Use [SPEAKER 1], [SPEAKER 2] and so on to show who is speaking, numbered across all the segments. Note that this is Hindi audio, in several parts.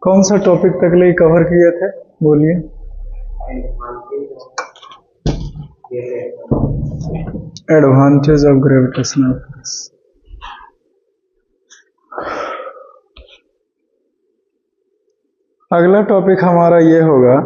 [SPEAKER 1] कौन सा टॉपिक तक लिए कवर किए थे, बोलिए। Advantage of gravitational force. अगला टॉपिक हमारा ये होगा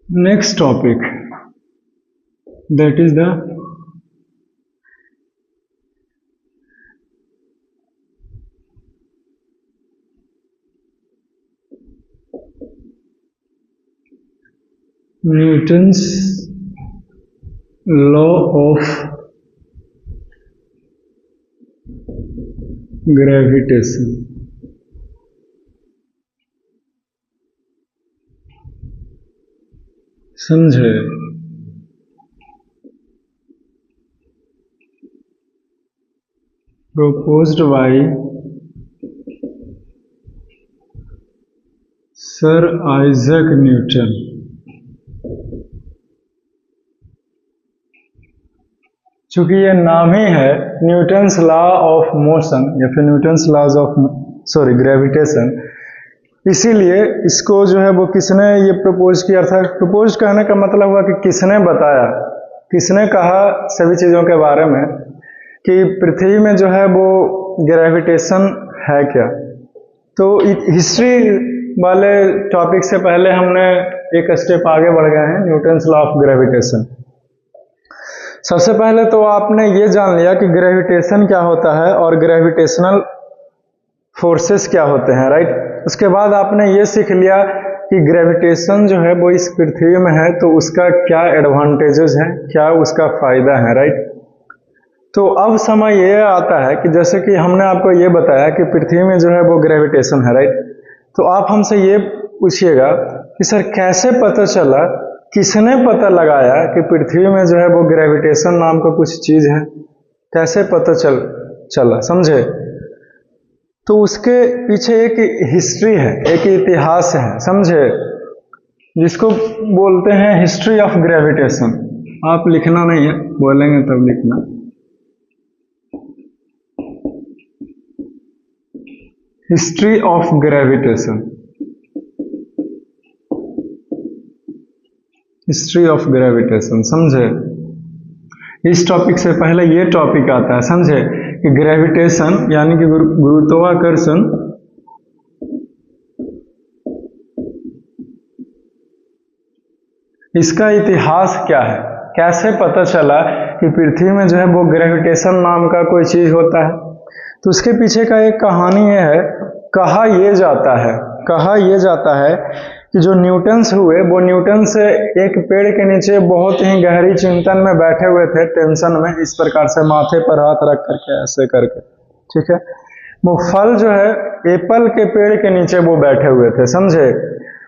[SPEAKER 1] next topic, that is the Newton's law of gravitation. समझे? proposed by sir Isaac Newton. चूंकि ये नाम ही है न्यूटन्स लॉ ऑफ मोशन या फिर न्यूटन्स लॉज ऑफ ग्रेविटेशन, इसीलिए इसको जो है वो किसने ये प्रपोज किया था। प्रपोज कहने का मतलब हुआ कि किसने बताया, किसने कहा सभी चीज़ों के बारे में कि पृथ्वी में जो है वो ग्रेविटेशन है क्या। तो हिस्ट्री वाले टॉपिक से पहले हमने एक स्टेप आगे बढ़ गए हैं, न्यूटन्स लॉ ऑफ ग्रेविटेशन। सबसे पहले तो आपने ये जान लिया कि ग्रेविटेशन क्या होता है और ग्रेविटेशनल फोर्सेस क्या होते हैं, राइट। उसके बाद आपने ये सीख लिया कि ग्रेविटेशन जो है वो इस पृथ्वी में है तो उसका क्या एडवांटेजेस हैं, क्या उसका फायदा है, राइट। तो अब समय ये आता है कि जैसे कि हमने आपको ये बताया कि पृथ्वी में जो है वो ग्रेविटेशन है, राइट। तो आप हमसे ये पूछिएगा कि सर कैसे पता चला, किसने पता लगाया कि पृथ्वी में जो है वो ग्रेविटेशन नाम का कुछ चीज है, कैसे पता चला, समझे। तो उसके पीछे एक हिस्ट्री है, एक इतिहास है, समझे, जिसको बोलते हैं हिस्ट्री ऑफ ग्रेविटेशन। आप लिखना नहीं है, बोलेंगे तब लिखना। History of gravitation, history of gravitation, समझे। इस टॉपिक से पहले ये टॉपिक आता है, समझे, कि ग्रेविटेशन यानी कि गुरुत्वाकर्षण इसका इतिहास क्या है, कैसे पता चला कि पृथ्वी में जो है वो ग्रेविटेशन नाम का कोई चीज होता है। तो उसके पीछे का एक कहानी ये है, कहा यह जाता है कि जो न्यूटन्स हुए वो न्यूटन से एक पेड़ के नीचे बहुत ही गहरी चिंतन में बैठे हुए थे, टेंशन में, इस प्रकार से माथे पर हाथ रख करके ऐसे करके, ठीक है। वो फल जो है एप्पल के पेड़ के नीचे वो बैठे हुए थे, समझे।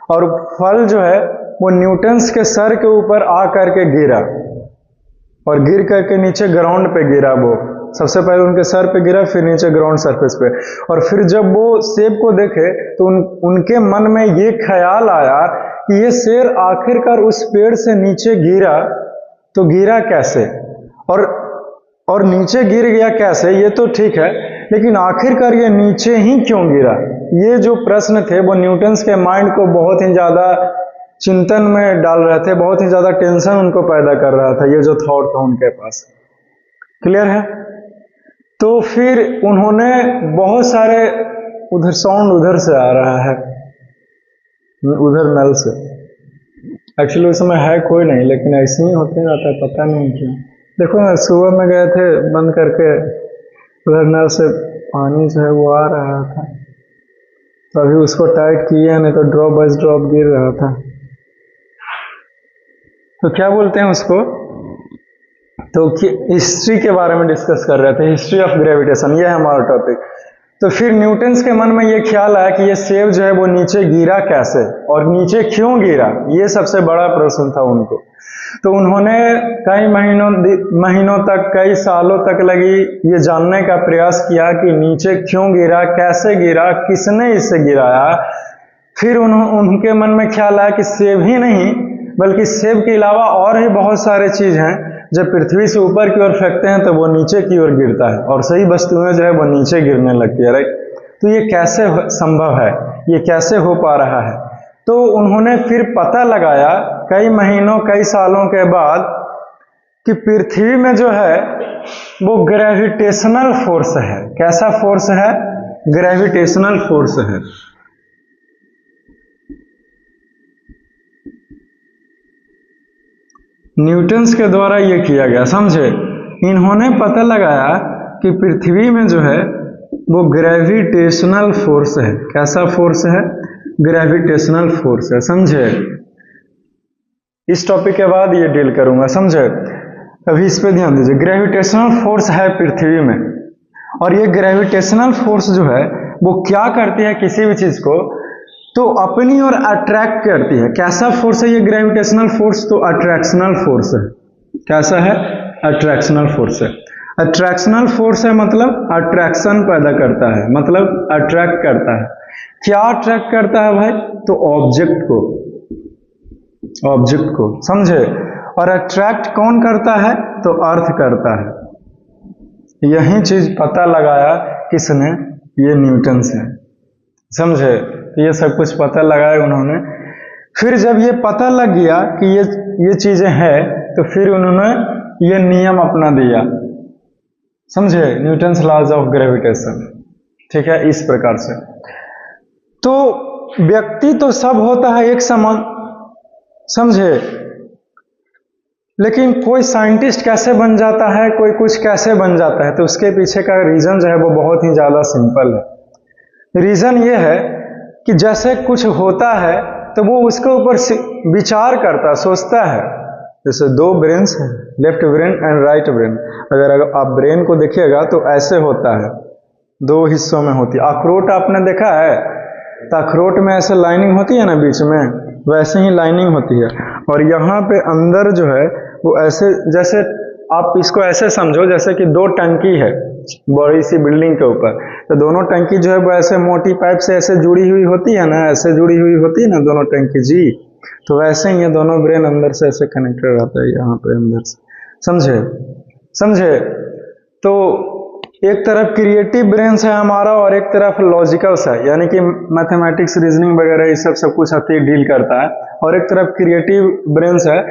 [SPEAKER 1] और फल जो है वो न्यूटन्स के सर के ऊपर आ करके गिरा और गिर करके नीचे ग्राउंड पे गिरा। वो सबसे पहले उनके सर पे गिरा, फिर नीचे ग्राउंड सरफेस पे। और फिर जब वो सेब को देखे तो उनके मन में ये ख्याल आया कि ये शेर आखिरकार उस पेड़ से नीचे गिरा तो गिरा कैसे, और नीचे गिर गया कैसे, ये तो ठीक है, लेकिन आखिरकार ये नीचे ही क्यों गिरा। ये जो प्रश्न थे वो न्यूटन्स के माइंड को बहुत ही ज्यादा चिंतन में डाल रहे थे, बहुत ही ज्यादा टेंशन उनको पैदा कर रहा था, ये जो थॉट था उनके पास। क्लियर है। तो फिर उन्होंने बहुत सारे, उधर साउंड उधर से आ रहा है, उधर नल से, एक्चुअली उस समय है कोई नहीं, लेकिन ऐसे ही होते रहता है, पता नहीं क्यों। देखो ना, सुबह में गए थे बंद करके, उधर नल से पानी जो है वो आ रहा था, तो अभी उसको टाइट किए नहीं तो ड्रॉप बाय ड्रॉप गिर रहा था। तो क्या बोलते हैं उसको, तो हिस्ट्री के बारे में डिस्कस कर रहे थे, हिस्ट्री ऑफ ग्रेविटेशन, ये है हमारा टॉपिक। तो फिर न्यूटन्स के मन में ये ख्याल आया कि ये सेब जो है वो नीचे गिरा कैसे और नीचे क्यों गिरा, ये सबसे बड़ा प्रश्न था उनको। तो उन्होंने कई महीनों तक, कई सालों तक लगी ये जानने का प्रयास किया कि नीचे क्यों गिरा, कैसे गिरा, किसने इसे गिराया। फिर उनके मन में ख्याल आया कि सेब ही नहीं बल्कि सेब के अलावा और भी बहुत सारे चीज हैं, जब पृथ्वी से ऊपर की ओर फेंकते हैं तो वो नीचे की ओर गिरता है और सही वस्तुएं जो है वो नीचे गिरने लगती है, राइट। तो ये कैसे संभव है, ये कैसे हो पा रहा है। तो उन्होंने फिर पता लगाया कई महीनों, कई सालों के बाद कि पृथ्वी में जो है वो ग्रेविटेशनल फोर्स है। कैसा फोर्स है? ग्रेविटेशनल फोर्स है। न्यूटन्स के द्वारा ये किया गया, समझे। इन्होंने पता लगाया कि पृथ्वी में जो है वो ग्रेविटेशनल फोर्स है। कैसा फोर्स है? ग्रेविटेशनल फोर्स है, समझे। इस टॉपिक के बाद ये डील करूंगा, समझे। अभी इस पे ध्यान दीजिए। ग्रेविटेशनल फोर्स है पृथ्वी में, और ये ग्रेविटेशनल फोर्स जो है वो क्या करती है किसी भी चीज को, तो अपनी ओर अट्रैक्ट करती है। कैसा फोर्स है ये ग्रेविटेशनल फोर्स? तो अट्रैक्शनल फोर्स है। कैसा है? अट्रैक्शनल फोर्स है। अट्रैक्शनल फोर्स है मतलब अट्रैक्शन पैदा करता है, मतलब अट्रैक्ट करता है। क्या अट्रैक्ट करता है भाई? तो ऑब्जेक्ट को, समझे। और अट्रैक्ट कौन करता है? तो अर्थ करता है। यही चीज पता लगाया किसने? ये न्यूटन्स है, समझे। ये सब कुछ पता लगाया उन्होंने। फिर जब ये पता लग गया कि ये चीजें हैं, तो फिर उन्होंने ये नियम अपना दिया, समझे। न्यूटन्स लॉज ऑफ ग्रेविटेशन, ठीक है, इस प्रकार से। तो व्यक्ति तो सब होता है एक समान, समझे, लेकिन कोई साइंटिस्ट कैसे बन जाता है, कोई कुछ कैसे बन जाता है, तो उसके पीछे का रीजन जो है वो बहुत ही ज्यादा सिंपल है। रीजन ये है कि जैसे कुछ होता है तो वो उसके ऊपर विचार करता, सोचता है। जैसे दो ब्रेन्स हैं, left brain and right brain. अगर आप ब्रेन को देखिएगा तो ऐसे होता है, दो हिस्सों में होती है। अखरोट आपने देखा है, तो अखरोट में ऐसे लाइनिंग होती है ना बीच में, वैसे ही लाइनिंग होती है। और यहाँ पे अंदर जो है वो ऐसे, जैसे आप इसको ऐसे समझो जैसे कि दो टंकी है बड़ी सी बिल्डिंग के ऊपर, तो दोनों टंकी जो है वो ऐसे मोटी पाइप से ऐसे जुड़ी हुई होती है ना, ऐसे जुड़ी हुई होती है ना दोनों टंकी जी। तो वैसे ही ये दोनों ब्रेन अंदर से ऐसे कनेक्टेड रहता है, यहाँ पे अंदर से, समझे। तो एक तरफ क्रिएटिव ब्रेन्स है हमारा और एक तरफ लॉजिकल्स है, यानी कि मैथमेटिक्स, रीजनिंग वगैरह ये सब कुछ आती डील करता है। और एक तरफ क्रिएटिव ब्रेन्स है।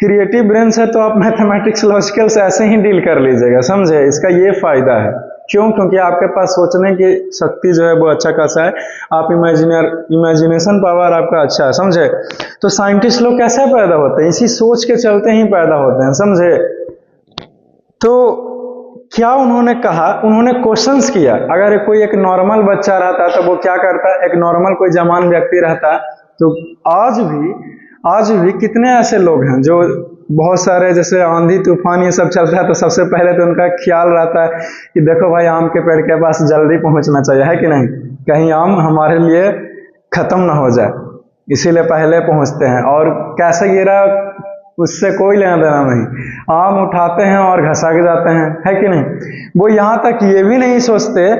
[SPEAKER 1] क्रिएटिव ब्रेन्स है तो आप मैथमेटिक्स, लॉजिकल्स ऐसे ही डील कर लीजिएगा, समझे। इसका ये फायदा है, क्यों? क्योंकि आपके पास सोचने की शक्ति जो है वो अच्छा खासा है, आप इमेजिनेशन पावर आपका अच्छा है, समझे। तो साइंटिस्ट लोग कैसे पैदा होते हैं? इसी सोच के चलते ही पैदा होते हैं, समझे। तो क्या उन्होंने कहा? उन्होंने क्वेश्चंस किया। अगर कोई एक नॉर्मल बच्चा रहता तो वो क्या करता, एक नॉर्मल कोई जवान व्यक्ति रहता, तो आज भी कितने ऐसे लोग हैं जो बहुत सारे, जैसे आंधी तूफान ये सब चलता है तो सबसे पहले तो उनका ख्याल रहता है कि देखो भाई आम के पेड़ के पास जल्दी पहुंचना चाहिए, है कि नहीं, कहीं आम हमारे लिए खत्म ना हो जाए, इसीलिए पहले पहुंचते हैं। और कैसे गिरा उससे कोई लेना देना नहीं, आम उठाते हैं और घसा के जाते हैं, है कि नहीं। वो यहाँ तक ये भी नहीं सोचते,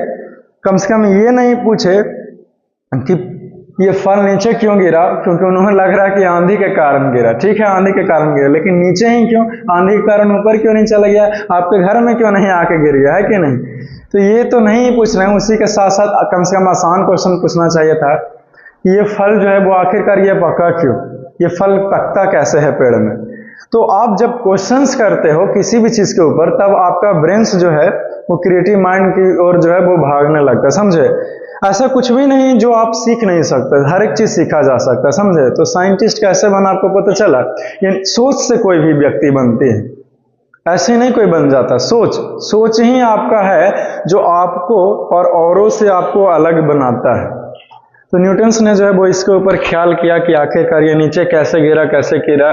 [SPEAKER 1] कम से कम ये नहीं पूछे कि ये फल नीचे क्यों गिरा, क्योंकि उन्हें लग रहा है कि आंधी के कारण गिरा। ठीक है, आंधी के कारण गिरा, लेकिन नीचे ही क्यों? आंधी के कारण ऊपर क्यों नहीं चला गया? आपके घर में क्यों नहीं आके गिर गया, है कि नहीं। तो ये तो नहीं पूछ रहे हैं। उसी के साथ साथ कम से कम आसान क्वेश्चन पूछना चाहिए था, ये फल जो है वो आखिरकार ये पका क्यों, ये फल पकता कैसे है पेड़ में। तो आप जब क्वेश्चंस करते हो किसी भी चीज के ऊपर, तब आपका ब्रेन्स जो है वो क्रिएटिव माइंड की ओर जो है वो भागने लगता है, समझे। ऐसा कुछ भी नहीं जो आप सीख नहीं सकते, हर एक चीज सीखा जा सकता है, समझे। तो साइंटिस्ट कैसे बना आपको पता चला, ये सोच से कोई भी व्यक्ति बनती है, ऐसे नहीं कोई बन जाता। सोच ही आपका है जो आपको और औरों से आपको अलग बनाता है, तो न्यूटन्स ने जो है वो इसके ऊपर ख्याल किया कि आखिरकार ये नीचे कैसे गिरा कैसे गिरा।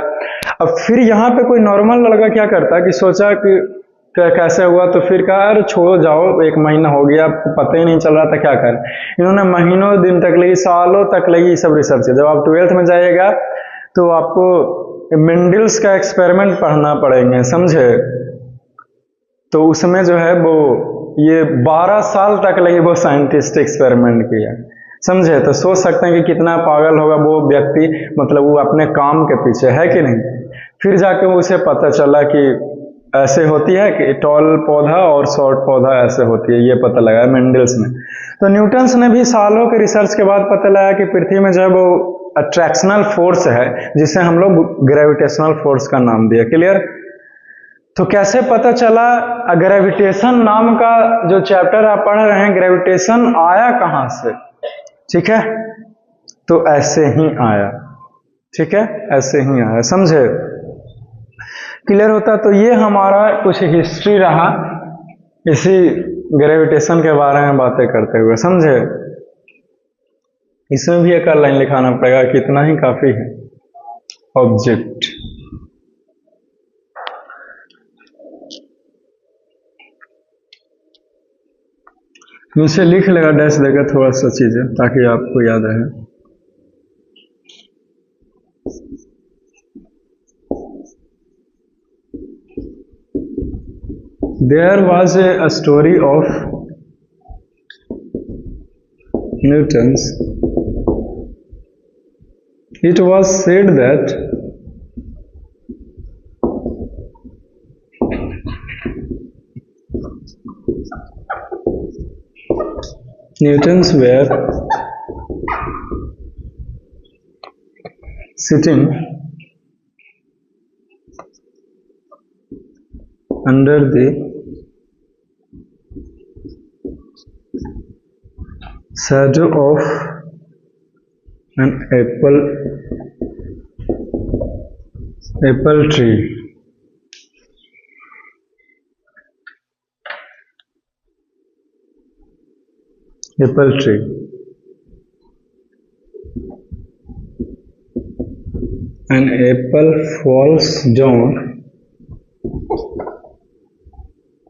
[SPEAKER 1] अब फिर यहाँ पे कोई नॉर्मल लड़का क्या करता कि सोचा कि कैसे हुआ, तो फिर कहा अरे छोड़ो जाओ, 1 महीना हो गया, आपको पता ही नहीं चल रहा था क्या करें। इन्होंने महीनों दिन तक लगी, सालों तक लगी सब रिसर्च। जब आप 12th में जाइएगा तो आपको मेंडल्स का एक्सपेरिमेंट पढ़ना पड़ेंगे, समझे। तो उसमें जो है वो ये 12 साल तक लगी वो साइंटिस्ट एक्सपेरिमेंट किया, समझे। तो सोच सकते हैं कि कितना पागल होगा वो व्यक्ति, मतलब वो अपने काम के पीछे, है कि नहीं। फिर जाके उसे पता चला कि ऐसे होती है कि टॉल पौधा और शॉर्ट पौधा ऐसे होती है, ये पता लगा मेंडल्स ने। तो न्यूटन्स ने भी सालों के रिसर्च के बाद पता लगा कि पृथ्वी में जो है वो अट्रैक्शनल फोर्स है, जिसे हम लोग ग्रेविटेशनल फोर्स का नाम दिया। क्लियर। तो कैसे पता चला, ग्रेविटेशन नाम का जो चैप्टर आप पढ़ रहे हैं, ग्रेविटेशन आया कहां से, ठीक है। तो ऐसे ही आया, ठीक है, ऐसे ही आया, समझे। क्लियर होता। तो ये हमारा कुछ हिस्ट्री रहा इसी ग्रेविटेशन के बारे में बातें करते हुए, समझे। इसमें भी एक लाइन लिखाना पड़ेगा, कितना ही काफी है। ऑब्जेक्ट, नीचे लिख लेगा डैश देगा थोड़ा सा चीजें, ताकि आपको याद रहे। There was a story of Newton's. It was said that Newtons were sitting under the shadow of an apple tree. Apple tree. An apple falls down.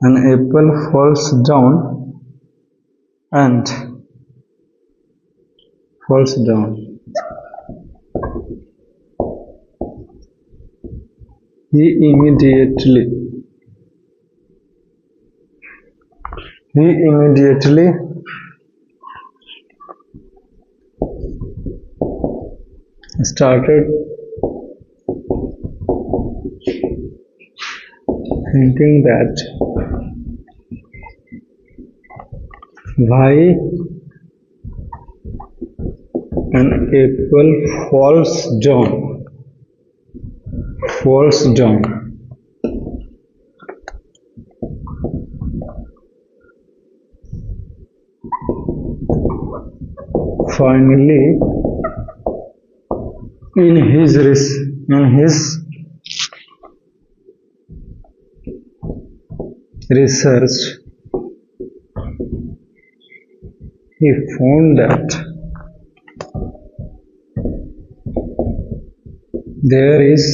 [SPEAKER 1] An apple falls down and falls down. He immediately started thinking that why an apple falls down. Finally, in his research, he found that there is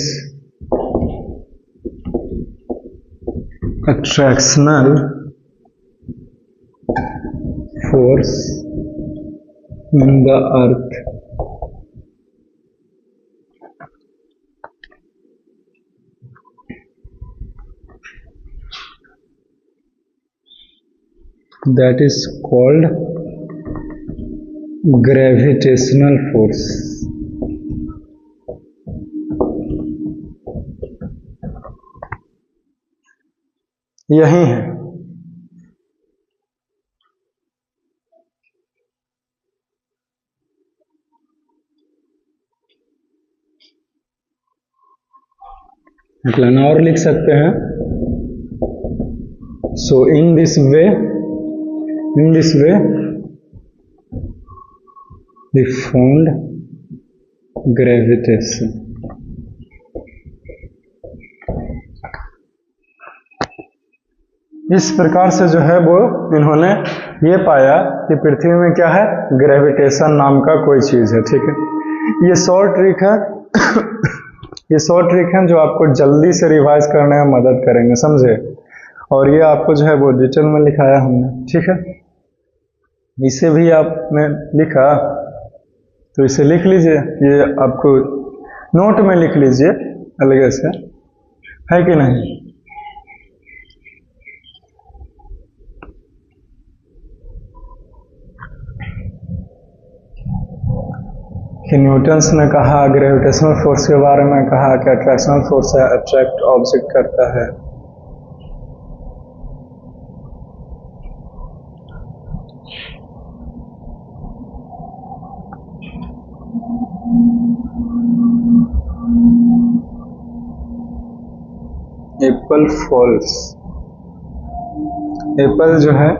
[SPEAKER 1] attractional force in the earth. That is called gravitational force. यही है। और लिख सकते हैं। So in this way we found gravitation. इस प्रकार से जो है वो इन्होंने ये पाया कि पृथ्वी में क्या है, ग्रेविटेशन नाम का कोई चीज़ है। ठीक है, ये शॉर्ट ट्रिक है ये शॉर्ट ट्रिक है जो आपको जल्दी से रिवाइज करने में मदद करेंगे, समझे। और ये आपको जो है वो डिटेल में लिखाया हमने। ठीक है, इसे भी आपने लिखा तो इसे लिख लीजिए, ये आपको नोट में लिख लीजिए अलग से, है कि नहीं। कि न्यूटन्स ने कहा ग्रेविटेशनल फोर्स के बारे में, कहा कि अट्रैक्शनल फोर्स है, अट्रैक्ट ऑब्जेक्ट करता है। एप्पल फॉल्स, एप्पल जो है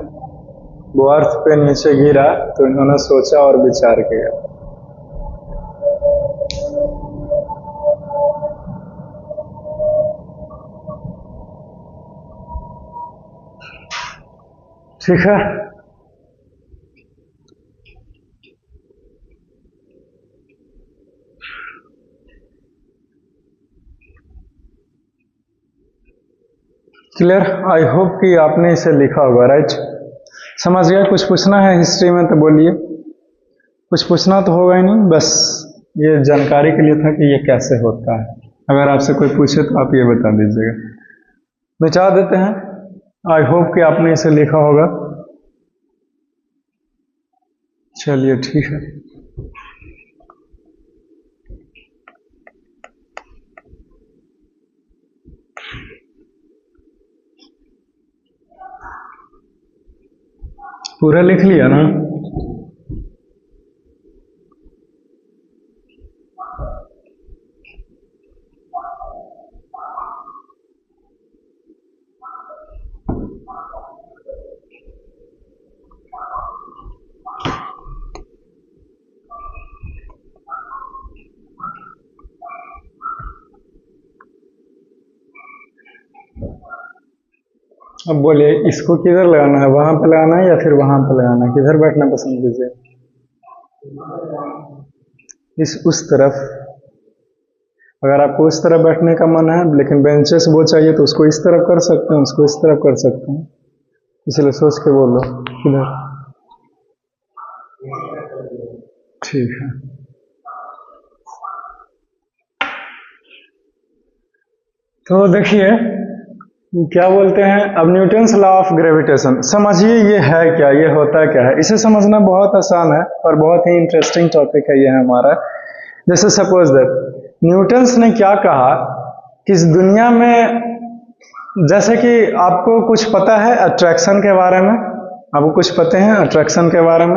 [SPEAKER 1] वो अर्थ पे नीचे गिरा तो इन्होंने सोचा और विचार किया। ठीक है, क्लियर। आई होप कि आपने इसे लिखा होगा, राइट। समझ गया। कुछ पूछना है हिस्ट्री में तो बोलिए, कुछ पूछना तो होगा ही नहीं, बस ये जानकारी के लिए था कि ये कैसे होता है। अगर आपसे कोई पूछे तो आप ये बता दीजिएगा, बचा देते हैं। आई होप कि आपने इसे लिखा होगा। चलिए ठीक है, पूरा लिख लिया ना। अब बोलिए इसको किधर लगाना है, वहां पे लगाना है या फिर वहां पे लगाना है, किधर बैठना पसंद कीजिए। उस तरफ। अगर आपको उस तरफ बैठने का मन है लेकिन बेंचेस वो चाहिए तो उसको इस तरफ कर सकते हैं, उसको इस तरफ कर सकते हैं, इसलिए सोच के बोलो किधर। ठीक है, तो देखिए क्या बोलते हैं अब न्यूटन्स लॉ ऑफ ग्रेविटेशन समझिए, ये है क्या, ये होता क्या है। इसे समझना बहुत आसान है और बहुत ही इंटरेस्टिंग टॉपिक है ये हमारा। जैसे सपोज दैट न्यूटन्स ने क्या कहा कि इस दुनिया में, जैसे कि आपको कुछ पता है अट्रैक्शन के बारे में, आपको कुछ पता है अट्रैक्शन के बारे में।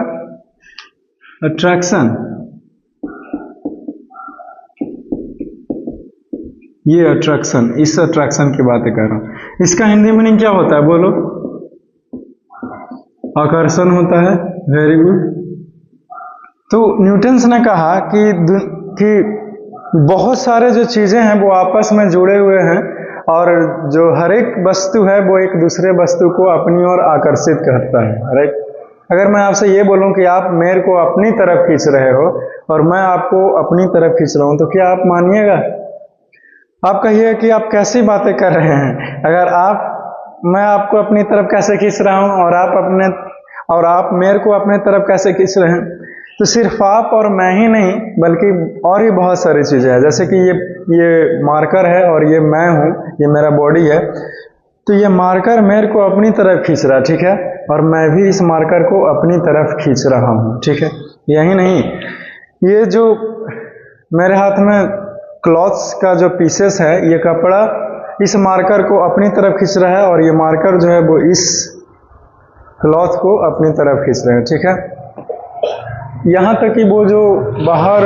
[SPEAKER 1] अट्रैक्शन, ये अट्रैक्शन, इस अट्रैक्शन की बातें कर रहा हूं। इसका हिंदी मीनिंग क्या होता है बोलो? आकर्षण होता है। Very good. तो न्यूटन्स ने कहा कि बहुत सारे जो चीजें हैं वो आपस में जुड़े हुए हैं और जो हर एक वस्तु है वो एक दूसरे वस्तु को अपनी ओर आकर्षित करता है, राइट। अगर मैं आपसे ये बोलूं कि आप मेरे को अपनी तरफ खींच रहे हो और मैं आपको अपनी तरफ खींच रहा हूं, तो क्या आप मानिएगा? आप कहिए कि आप कैसी बातें कर रहे हैं। अगर मैं आपको अपनी तरफ कैसे खींच रहा हूं और आप मेरे को अपने तरफ कैसे खींच रहे हैं, तो सिर्फ आप और मैं ही नहीं बल्कि और भी बहुत सारी चीजें हैं। जैसे कि ये मार्कर है और ये मैं हूं, ये मेरा बॉडी है, तो ये मार्कर मेरे को अपनी तरफ खींच रहा है, ठीक है, और मैं भी इस मार्कर को अपनी तरफ खींच रहा हूं, ठीक है। यही नहीं, ये जो मेरे हाथ में क्लॉथ्स का जो पीसेस है, ये कपड़ा इस मार्कर को अपनी तरफ खींच रहा है और ये मार्कर जो है वो इस क्लॉथ को अपनी तरफ खींच रहे हैं, ठीक है। यहाँ तक कि वो जो बाहर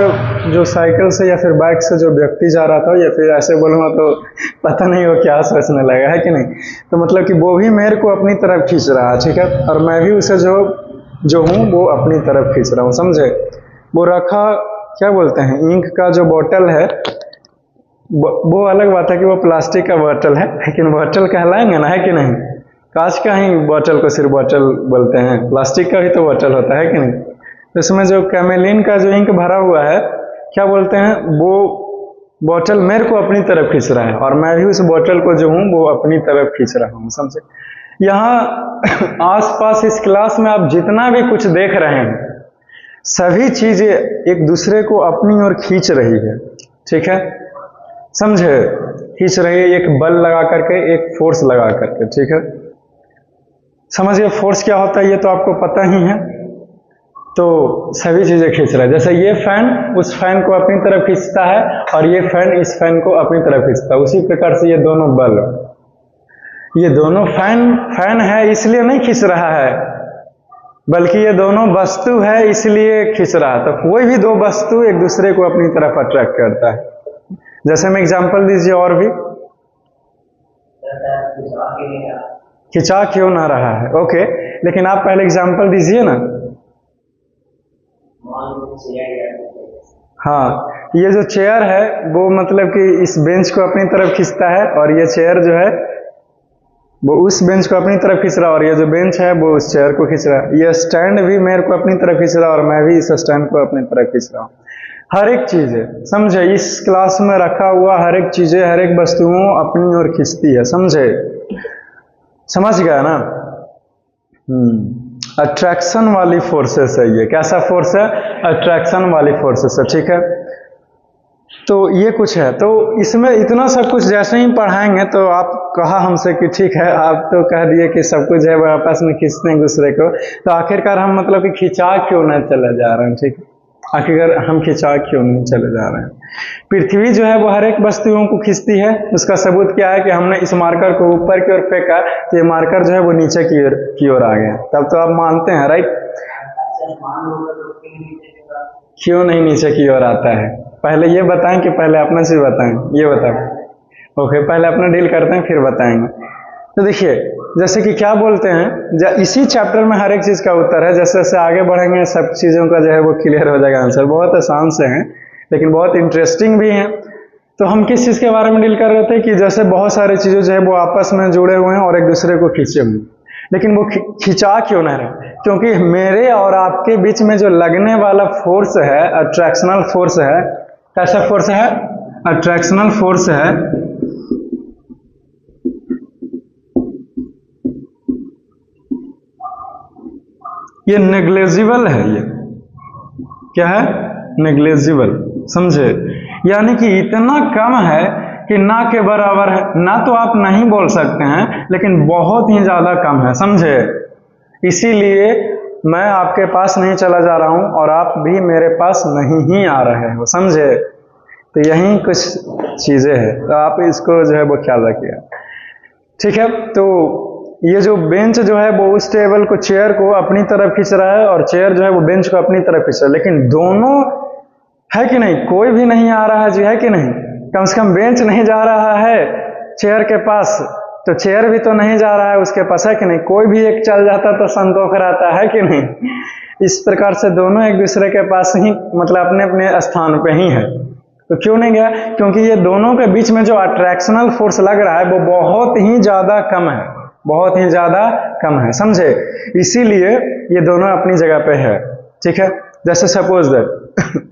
[SPEAKER 1] जो साइकिल से या फिर बाइक से जो व्यक्ति जा रहा था, या फिर ऐसे बोलूँगा तो पता नहीं वो क्या सोचने लगा, है कि नहीं। तो मतलब कि वो भी मेरे को अपनी तरफ खींच रहा है, ठीक है, और मैं भी उसे जो हूँ वो अपनी तरफ खींच रहा हूँ, समझे। वो रखा, क्या बोलते हैं, इंक का जो बोतल है, वो अलग बात है कि वो प्लास्टिक का बोतल है, लेकिन बोतल कहलाएंगे ना, है कि नहीं। कांच का ही बॉटल को सिर्फ बॉटल बोलते हैं, प्लास्टिक का भी तो बॉटल होता है कि नहीं। तो इसमें जो कैमेलिन का जो इंक भरा हुआ है, क्या बोलते हैं, वो बॉटल मेरे को अपनी तरफ खींच रहा है और मैं भी उस बॉटल को जो हूँ वो अपनी तरफ खींच रहा हूँ, समझे। यहाँ आसपास इस क्लास में आप जितना भी कुछ देख रहे हैं, सभी चीजें एक दूसरे को अपनी ओर खींच रही है, ठीक है, समझे। खींच रही है एक बल लगा करके, एक फोर्स लगा करके, ठीक है। समझिए फोर्स क्या होता है ये तो आपको पता ही है। तो सभी चीजें खींच रहा है, जैसे ये फैन उस फैन को अपनी तरफ खींचता है और ये फैन इस फैन को अपनी तरफ खींचता है, उसी प्रकार से ये दोनों बल, ये दोनों फैन है इसलिए नहीं खींच रहा है, बल्कि ये दोनों वस्तु है इसलिए खींच रहा है। तो कोई भी दो वस्तु एक दूसरे को अपनी तरफ अट्रैक्ट करता है। जैसे में एग्जांपल दीजिए और भी। खिंचा क्यों ना रहा है, ओके, लेकिन आप पहले एग्जांपल दीजिए ना। हाँ, ये जो चेयर है वो मतलब कि इस बेंच को अपनी तरफ खींचता है और ये चेयर जो है वो उस बेंच को अपनी तरफ खींच रहा है और ये जो बेंच है वो उस चेयर को खींच रहा है। ये स्टैंड भी मेरे को अपनी तरफ खींच रहा है और मैं भी इस स्टैंड को अपनी तरफ खींच रहा हूँ। हर एक चीज है, समझे, इस क्लास में रखा हुआ हर एक चीजें, हर एक वस्तुओं अपनी ओर खींचती है, समझे, समझ गया ना। अट्रैक्शन वाली फोर्सेस है ये। कैसा फोर्स है? अट्रैक्शन वाली फोर्सेस है, ठीक है। तो ये कुछ है, तो इसमें इतना सब कुछ जैसे ही पढ़ाएंगे तो आप कहा हमसे कि ठीक है, आप तो कह दिए कि सब कुछ है वो आपस में खींचते हैं दूसरे को, तो आखिरकार हम मतलब कि खिंचा क्यों नहीं चले जा रहे हैं, ठीक है, आखिरकार हम खिंचा क्यों नहीं चले जा रहे हैं। पृथ्वी जो है वो हर एक वस्तुओं को खींचती है। उसका सबूत क्या है कि हमने इस मार्कर को ऊपर की ओर फेंका तो ये मार्कर जो है वो नीचे की ओर आ गया, तब तो आप मानते हैं, राइट। क्यों नहीं नीचे की ओर आता है, पहले ये बताएं कि पहले अपना चीज बताएं, ये बताओ। ओके, पहले अपना डील करते हैं फिर बताएंगे। तो देखिए, जैसे कि क्या बोलते हैं, इसी चैप्टर में हर एक चीज का उत्तर है। जैसे जैसे आगे बढ़ेंगे सब चीजों का जो है वो क्लियर हो जाएगा आंसर। बहुत आसान से हैं लेकिन बहुत इंटरेस्टिंग भी हैं। तो हम किस चीज के बारे में डील कर रहे थे कि जैसे बहुत सारी चीजें जो है वो आपस में जुड़े हुए हैं और एक दूसरे को खींचे हुए हैं, लेकिन वो खिंचा क्यों नहीं रहे? क्योंकि मेरे और आपके बीच में जो लगने वाला फोर्स है, अट्रैक्शनल फोर्स है। कैसा फोर्स है? अट्रैक्शनल फोर्स है। ये नेग्लेजिबल है। ये क्या है? नेग्लेजिबल, समझे, यानी कि इतना कम है कि ना के बराबर है। ना तो आप नहीं बोल सकते हैं लेकिन बहुत ही ज्यादा कम है, समझे। इसीलिए मैं आपके पास नहीं चला जा रहा हूं और आप भी मेरे पास नहीं ही आ रहे हो, समझे। तो यही कुछ चीजें हैं, तो आप इसको जो है वो ख्याल रखिए, ठीक है। तो ये जो बेंच जो है वो उस टेबल को, चेयर को अपनी तरफ खींच रहा है और चेयर जो है वो बेंच को अपनी तरफ खींच रहा है, लेकिन दोनों है कि नहीं, कोई भी नहीं आ रहा है जी, है कि नहीं। कम से कम बेंच नहीं जा रहा है चेयर के पास, तो चेयर भी तो नहीं जा रहा है उसके पास, है कि नहीं। कोई भी एक चल जाता तो संतोष रहता है कि नहीं। इस प्रकार से दोनों एक दूसरे के पास ही, मतलब अपने अपने स्थान पे ही है। तो क्यों नहीं गया? क्योंकि ये दोनों के बीच में जो अट्रैक्शनल फोर्स लग रहा है वो बहुत ही ज्यादा कम है, बहुत ही ज्यादा कम है, समझे। इसीलिए ये दोनों अपनी जगह पे है, ठीक है। जैसे सपोज दैट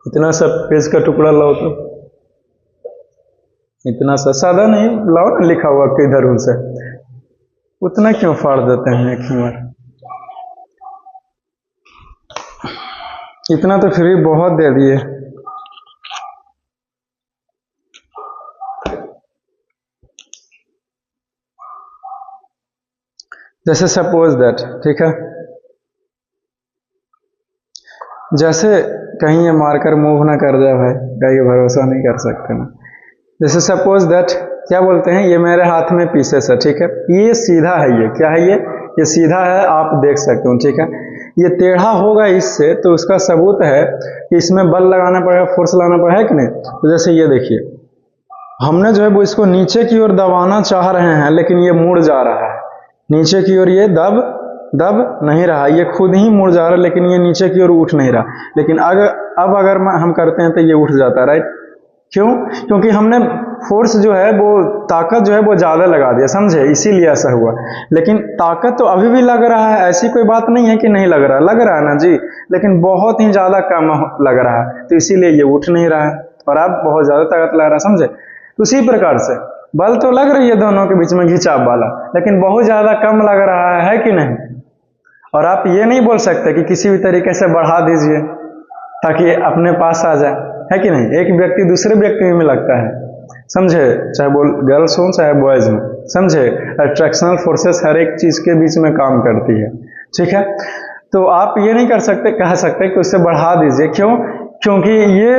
[SPEAKER 1] इतना सा पेज का टुकड़ा लाओ, तो इतना सा सादा नहीं लाओ ना, लिखा हुआ किधर उनसे, उतना क्यों फाड़ देते हैं एक ही बार। इतना तो फिर भी बहुत दे दिए। जैसे सपोज दैट, ठीक है, जैसे कहीं ये मार्कर मूव ना कर जाए भाई, कहीं भरोसा नहीं कर सकते ना। जैसे सपोज दैट क्या बोलते हैं, ये मेरे हाथ में पीसेस है, ठीक है, ये सीधा है, ये क्या है, ये सीधा है, आप देख सकते हो, ठीक है। ये टेढ़ा होगा इससे, तो उसका सबूत है कि इसमें बल लगाना पड़ेगा, फोर्स लगाना पड़ेगा, है कि नहीं। तो जैसे ये देखिए, हमने जो है वो इसको नीचे की ओर दबाना चाह रहे हैं लेकिन ये मुड़ जा रहा है नीचे की ओर, ये दब नहीं रहा, ये खुद ही मुड़ जा रहा है, लेकिन ये नीचे की ओर उठ नहीं रहा। लेकिन अब अगर हम करते हैं तो ये उठ जाता है, राइट। क्यों? क्योंकि हमने फोर्स जो है वो ताकत जो है वो ज़्यादा लगा दिया, समझे, इसीलिए ऐसा हुआ। लेकिन ताकत तो अभी भी लग रहा है, ऐसी कोई बात नहीं है कि नहीं लग रहा है ना जी, लेकिन बहुत ही ज़्यादा कम लग रहा है, तो इसीलिए ये उठ नहीं रहा है और अब बहुत ज़्यादा ताकत लग रहा है, समझे। तो उसी प्रकार से बल तो लग रही है दोनों के बीच में खिंचाव वाला, लेकिन बहुत ज़्यादा कम लग रहा है कि नहीं। और आप ये नहीं बोल सकते कि किसी भी तरीके से बढ़ा दीजिए ताकि अपने पास आ जाए, है कि नहीं। एक व्यक्ति दूसरे व्यक्ति में लगता है, समझे, चाहे वो गर्ल्स हो चाहे बॉयज हो, समझे। अट्रैक्शनल फोर्सेस हर एक चीज के बीच में काम करती है, ठीक है। तो आप ये नहीं कर सकते, कह सकते कि उससे बढ़ा दीजिए, क्यों? क्योंकि ये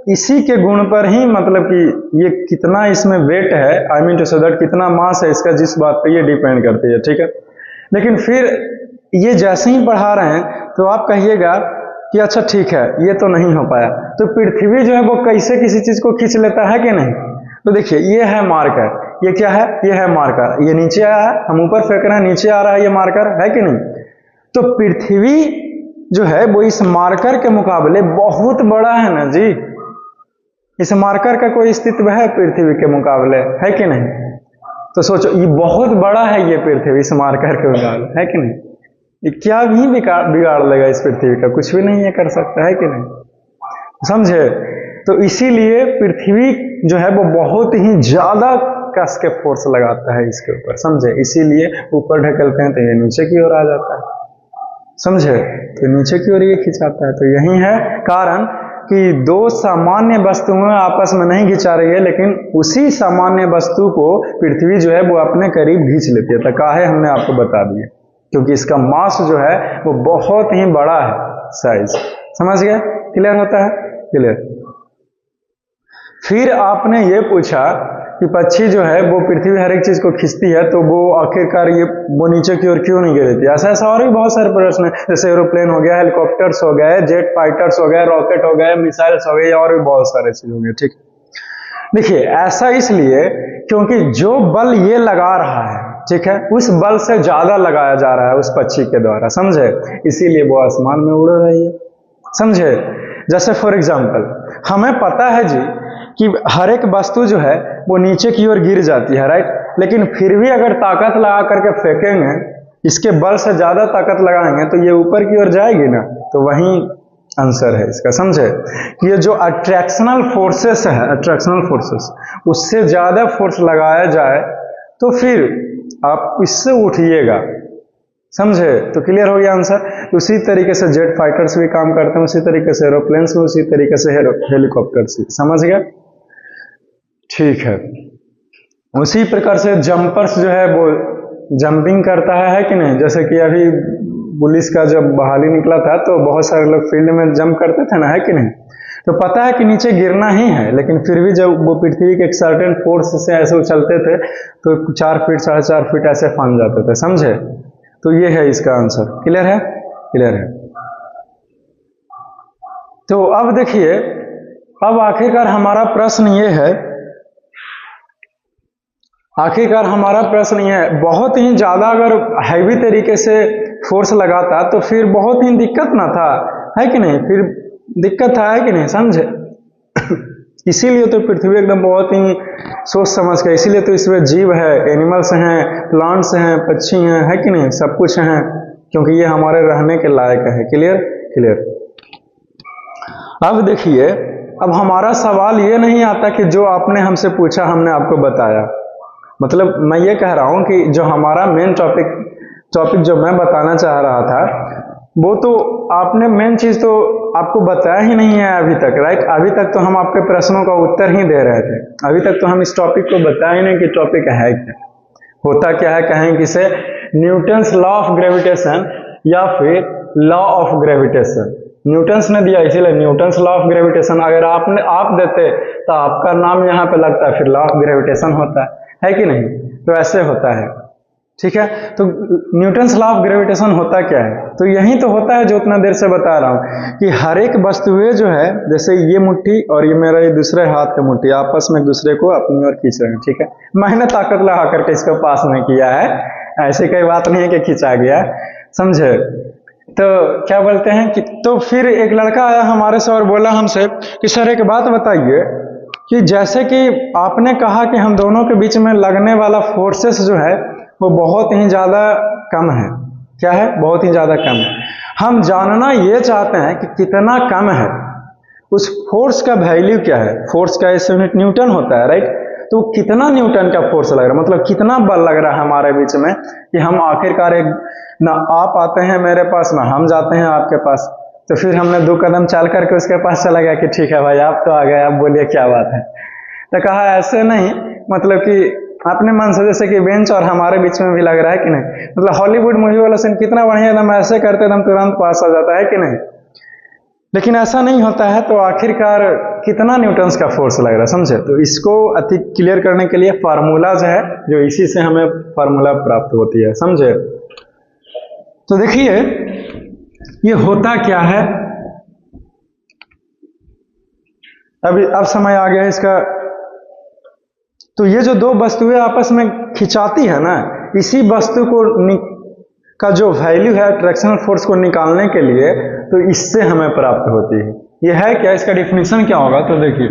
[SPEAKER 1] इसी के गुण पर ही, मतलब कि ये कितना इसमें वेट है, I mean to say that कितना मास है इसका, जिस बात पे ये डिपेंड करती है, ठीक है। लेकिन फिर ये जैसे ही बढ़ा रहे हैं तो आप कहिएगा कि अच्छा ठीक है ये तो नहीं हो पाया, तो पृथ्वी जो है वो कैसे किसी चीज को खींच लेता है कि नहीं। तो देखिए ये है मार्कर, ये क्या है, ये है मार्कर, ये नीचे आया है, हम ऊपर फेंक रहे हैं, नीचे आ रहा है ये मार्कर, है कि नहीं। तो पृथ्वी जो है वो इस मार्कर के मुकाबले बहुत बड़ा है ना जी, इस मार्कर का कोई अस्तित्व है पृथ्वी के मुकाबले, है कि नहीं। तो सोचो ये बहुत बड़ा है ये पृथ्वी इस मार्कर के मुकाबले, है कि नहीं। ये क्या भी बिगाड़ लेगा इस पृथ्वी का, कुछ भी नहीं ये कर सकता, है कि नहीं, समझे। तो इसीलिए पृथ्वी जो है वो बहुत ही ज्यादा कस के फोर्स लगाता है इसके ऊपर, समझे। इसीलिए ऊपर ढकेलते हैं तो ये नीचे की ओर आ जाता है, समझे, तो नीचे की ओर ये खिंचाता है। तो यही है कारण कि दो सामान्य वस्तुएं आपस में नहीं खिंचा रही है, लेकिन उसी सामान्य वस्तु को पृथ्वी जो है वो अपने करीब खींच लेती है। तो काहे हमने आपको बता दिया, क्योंकि इसका मास जो है वो बहुत ही बड़ा है, साइज, समझ गए, क्लियर होता है, क्लियर। फिर आपने ये पूछा कि पक्षी जो है वो पृथ्वी हर एक चीज को खींचती है, तो वो आखिरकार ये वो नीचे की ओर क्यों नहीं गिरती। ऐसा ऐसा और भी बहुत सारे प्रश्न है, जैसे एरोप्लेन हो गया, हेलीकॉप्टर्स हो गए, जेट फाइटर्स हो गए, रॉकेट हो गए, मिसाइल्स हो गए, और भी बहुत सारे चीज हो गए, ठीक। देखिए ऐसा इसलिए क्योंकि जो बल ये लगा रहा है, ठीक है, उस बल से ज्यादा लगाया जा रहा है उस पक्षी के द्वारा, समझे, इसीलिए वो आसमान में उड़ रही है, समझे। जैसे फॉर एग्जाम्पल हमें पता है जी कि हर एक वस्तु जो है वो नीचे की ओर गिर जाती है, राइट, लेकिन फिर भी अगर ताकत लगा करके फेंकेंगे, इसके बल से ज्यादा ताकत लगाएंगे तो ये ऊपर की ओर जाएगी ना। तो वही आंसर है इसका, समझे। कि ये जो अट्रैक्शनल फोर्सेस है, अट्रैक्शनल फोर्सेस, उससे ज्यादा फोर्स लगाया जाए तो फिर आप इससे उठिएगा, समझे। तो क्लियर हो गया आंसर। उसी तरीके से जेट फाइटर्स भी काम करते हैं, उसी तरीके से एरोप्लेन्स में, उसी तरीके से हेलीकॉप्टर्स भी, समझ गया, ठीक है। उसी प्रकार से जंपर्स जो है वो जंपिंग करता है कि नहीं। जैसे कि अभी पुलिस का जब बहाली निकला था तो बहुत सारे लोग फील्ड में जंप करते थे ना, है कि नहीं। तो पता है कि नीचे गिरना ही है, लेकिन फिर भी जब वो पृथ्वी के एक सर्टेन फोर्स से ऐसे उछलते थे तो 4 फीट 4.5 फीट ऐसे फान जाते थे, समझे। तो ये है इसका आंसर, क्लियर है, क्लियर है। तो अब देखिए, अब आखिरकार हमारा प्रश्न ये है, आखिरकार हमारा प्रश्न ये है, बहुत ही ज्यादा अगर हैवी तरीके से फोर्स लगाता तो फिर बहुत ही दिक्कत ना था, है कि नहीं, फिर दिक्कत था, है कि नहीं, समझे। इसीलिए तो पृथ्वी एकदम बहुत ही सोच समझ के, इसीलिए तो इसमें जीव है, एनिमल्स हैं, प्लांट्स हैं, पक्षी हैं, है कि नहीं, सब कुछ हैं, क्योंकि ये हमारे रहने के लायक है, क्लियर, क्लियर। अब देखिए, अब हमारा सवाल ये नहीं आता कि जो आपने हमसे पूछा हमने आपको बताया, मतलब मैं ये कह रहा हूं कि जो हमारा मेन टॉपिक जो मैं बताना चाह रहा था वो तो आपने मेन चीज तो आपको बताया ही नहीं है अभी तक, राइट। अभी तक तो हम आपके प्रश्नों का उत्तर ही दे रहे थे, अभी तक तो हम इस टॉपिक को बताया ही नहीं कि टॉपिक है क्या, होता क्या है, कहें किसे न्यूटन्स लॉ ऑफ ग्रेविटेशन या फिर लॉ ऑफ ग्रेविटेशन। न्यूटन्स ने दिया इसीलिए न्यूटन्स लॉ ऑफ ग्रेविटेशन, अगर आप देते तो आपका नाम यहाँ पे लगता है, फिर लॉ ऑफ ग्रेविटेशन होता है कि नहीं। तो ऐसे होता है, ठीक है। तो न्यूटन्स लॉ ऑफ ग्रेविटेशन होता क्या है, तो यही तो होता है जो उतना देर से बता रहा हूं कि हर एक वस्तुएं जो है, जैसे ये मुट्ठी और ये मेरा ये दूसरे हाथ का मुट्ठी, आपस में एक दूसरे को अपनी ओर खींच रहे हैं, ठीक है। मैंने ताकत लगा करके इसको पास में किया है, ऐसी कोई बात नहीं है कि खींचा गया, समझे। तो क्या बोलते हैं कि तो फिर एक लड़का आया हमारे से और बोला हमसे कि सर एक बात बताइए कि जैसे कि आपने कहा कि हम दोनों के बीच में लगने वाला फोर्सेस जो है वो बहुत ही ज़्यादा कम है। क्या है? बहुत ही ज़्यादा कम है। हम जानना ये चाहते हैं कि कितना कम है, उस फोर्स का वैल्यू क्या है। फोर्स का इस यूनिट न्यूटन होता है, राइट। तो कितना न्यूटन का फोर्स लग रहा है, मतलब कितना बल लग रहा है हमारे बीच में कि हम आखिरकार एक ना आप आते हैं मेरे पास ना हम जाते हैं आपके पास। तो फिर हमने 2 कदम चल करके उसके पास चला गया कि ठीक है भाई आप तो आ गए, आप बोलिए क्या बात है। तो कहा ऐसे नहीं, मतलब कि अपने मन से, जैसे कि बेंच और हमारे बीच में भी लग रहा है कि नहीं, मतलब हॉलीवुड मूवी वाला सीन कितना बढ़िया, एकदम ऐसे करते एकदम तुरंत पास आ जाता है कि नहीं। लेकिन ऐसा नहीं होता है। तो आखिरकार कितना न्यूटन्स का फोर्स लग रहा है, समझे। तो इसको अति क्लियर करने के लिए फार्मूला जो है, जो इसी से हमें फार्मूला प्राप्त होती है, समझे। तो देखिए ये होता क्या है, अब समय आ गया इसका। तो ये जो 2 वस्तुएं आपस में खिंचाती है ना, इसी वस्तु को का जो वैल्यू है अट्रैक्शनल फोर्स को निकालने के लिए, तो इससे हमें प्राप्त होती है। ये है क्या, इसका डिफिनीशन क्या होगा, तो देखिए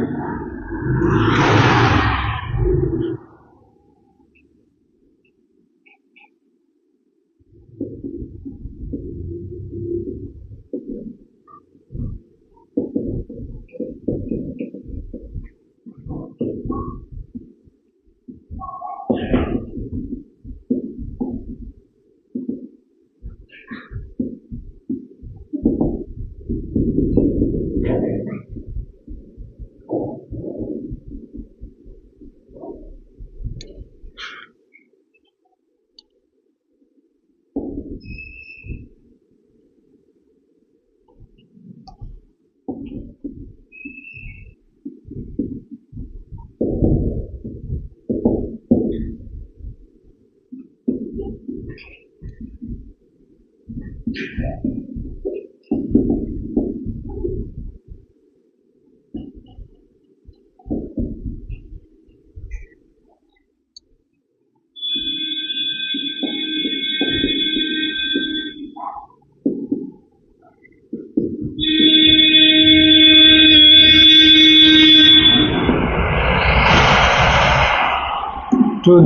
[SPEAKER 1] to the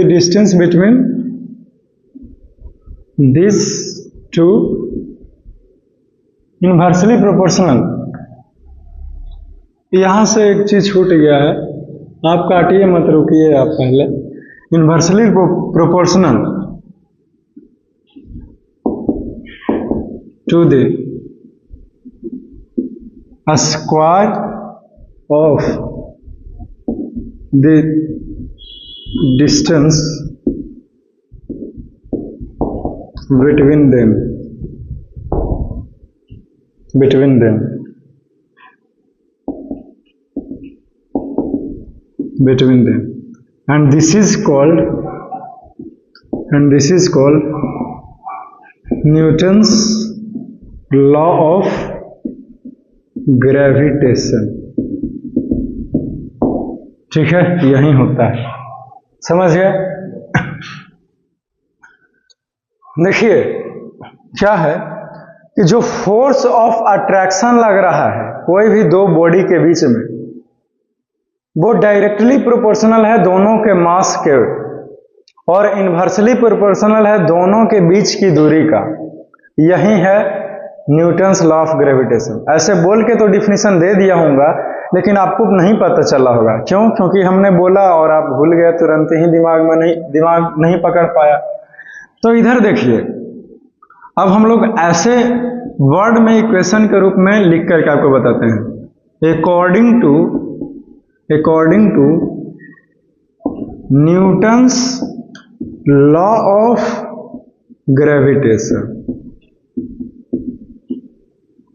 [SPEAKER 1] distance between these two inversely proportional. यहां से एक चीज छूट गया है, आप काटिए मत, रुकिए आप पहले। Inversely proportional to the square of the distance between them and this is called Newton's law of gravitation। ठीक है, यही होता है, समझ गए। देखिए क्या है कि जो फोर्स ऑफ अट्रैक्शन लग रहा है कोई भी 2 बॉडी के बीच में, वो डायरेक्टली प्रोपोर्शनल है दोनों के मास के, और इनवर्सली प्रोपोर्शनल है दोनों के बीच की दूरी का। यही है न्यूटन्स लॉ ऑफ ग्रेविटेशन। ऐसे बोल के तो डिफिनीशन दे दिया होगा, लेकिन आपको नहीं पता चला होगा। क्यों? क्योंकि हमने बोला और आप भूल गए, तुरंत ही दिमाग नहीं पकड़ पाया। तो इधर देखिए, अब हम लोग ऐसे वर्ड में इक्वेशन के रूप में लिख करके आपको बताते हैं। According to Newton's law of gravitation.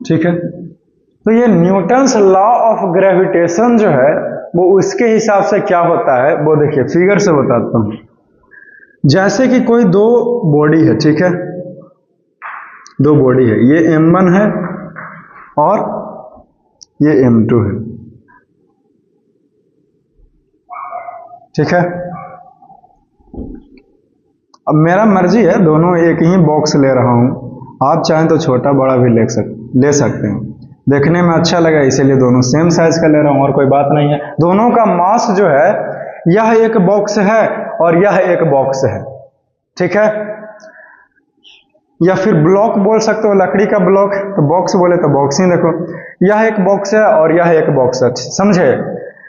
[SPEAKER 1] ठीक है, तो ये न्यूटन्स लॉ ऑफ ग्रेविटेशन जो है वो उसके हिसाब से क्या होता है वो देखिए, फिगर से बताता हूं। जैसे कि कोई 2 बॉडी है, ठीक है, 2 बॉडी है, ये m1 है और ये m2 है। ठीक है, अब मेरा मर्जी है, दोनों एक ही बॉक्स ले रहा हूं, आप चाहें तो छोटा बड़ा भी ले सकते हैं। देखने में अच्छा लगा इसीलिए दोनों सेम साइज का ले रहा हूं, और कोई बात नहीं है। दोनों का मास जो है, यह एक बॉक्स है और यह एक बॉक्स है, ठीक है। या फिर ब्लॉक बोल सकते हो, लकड़ी का ब्लॉक, तो बॉक्स बोले तो बॉक्स ही देखो। यह एक बॉक्स है और यह एक बॉक्स है, समझे।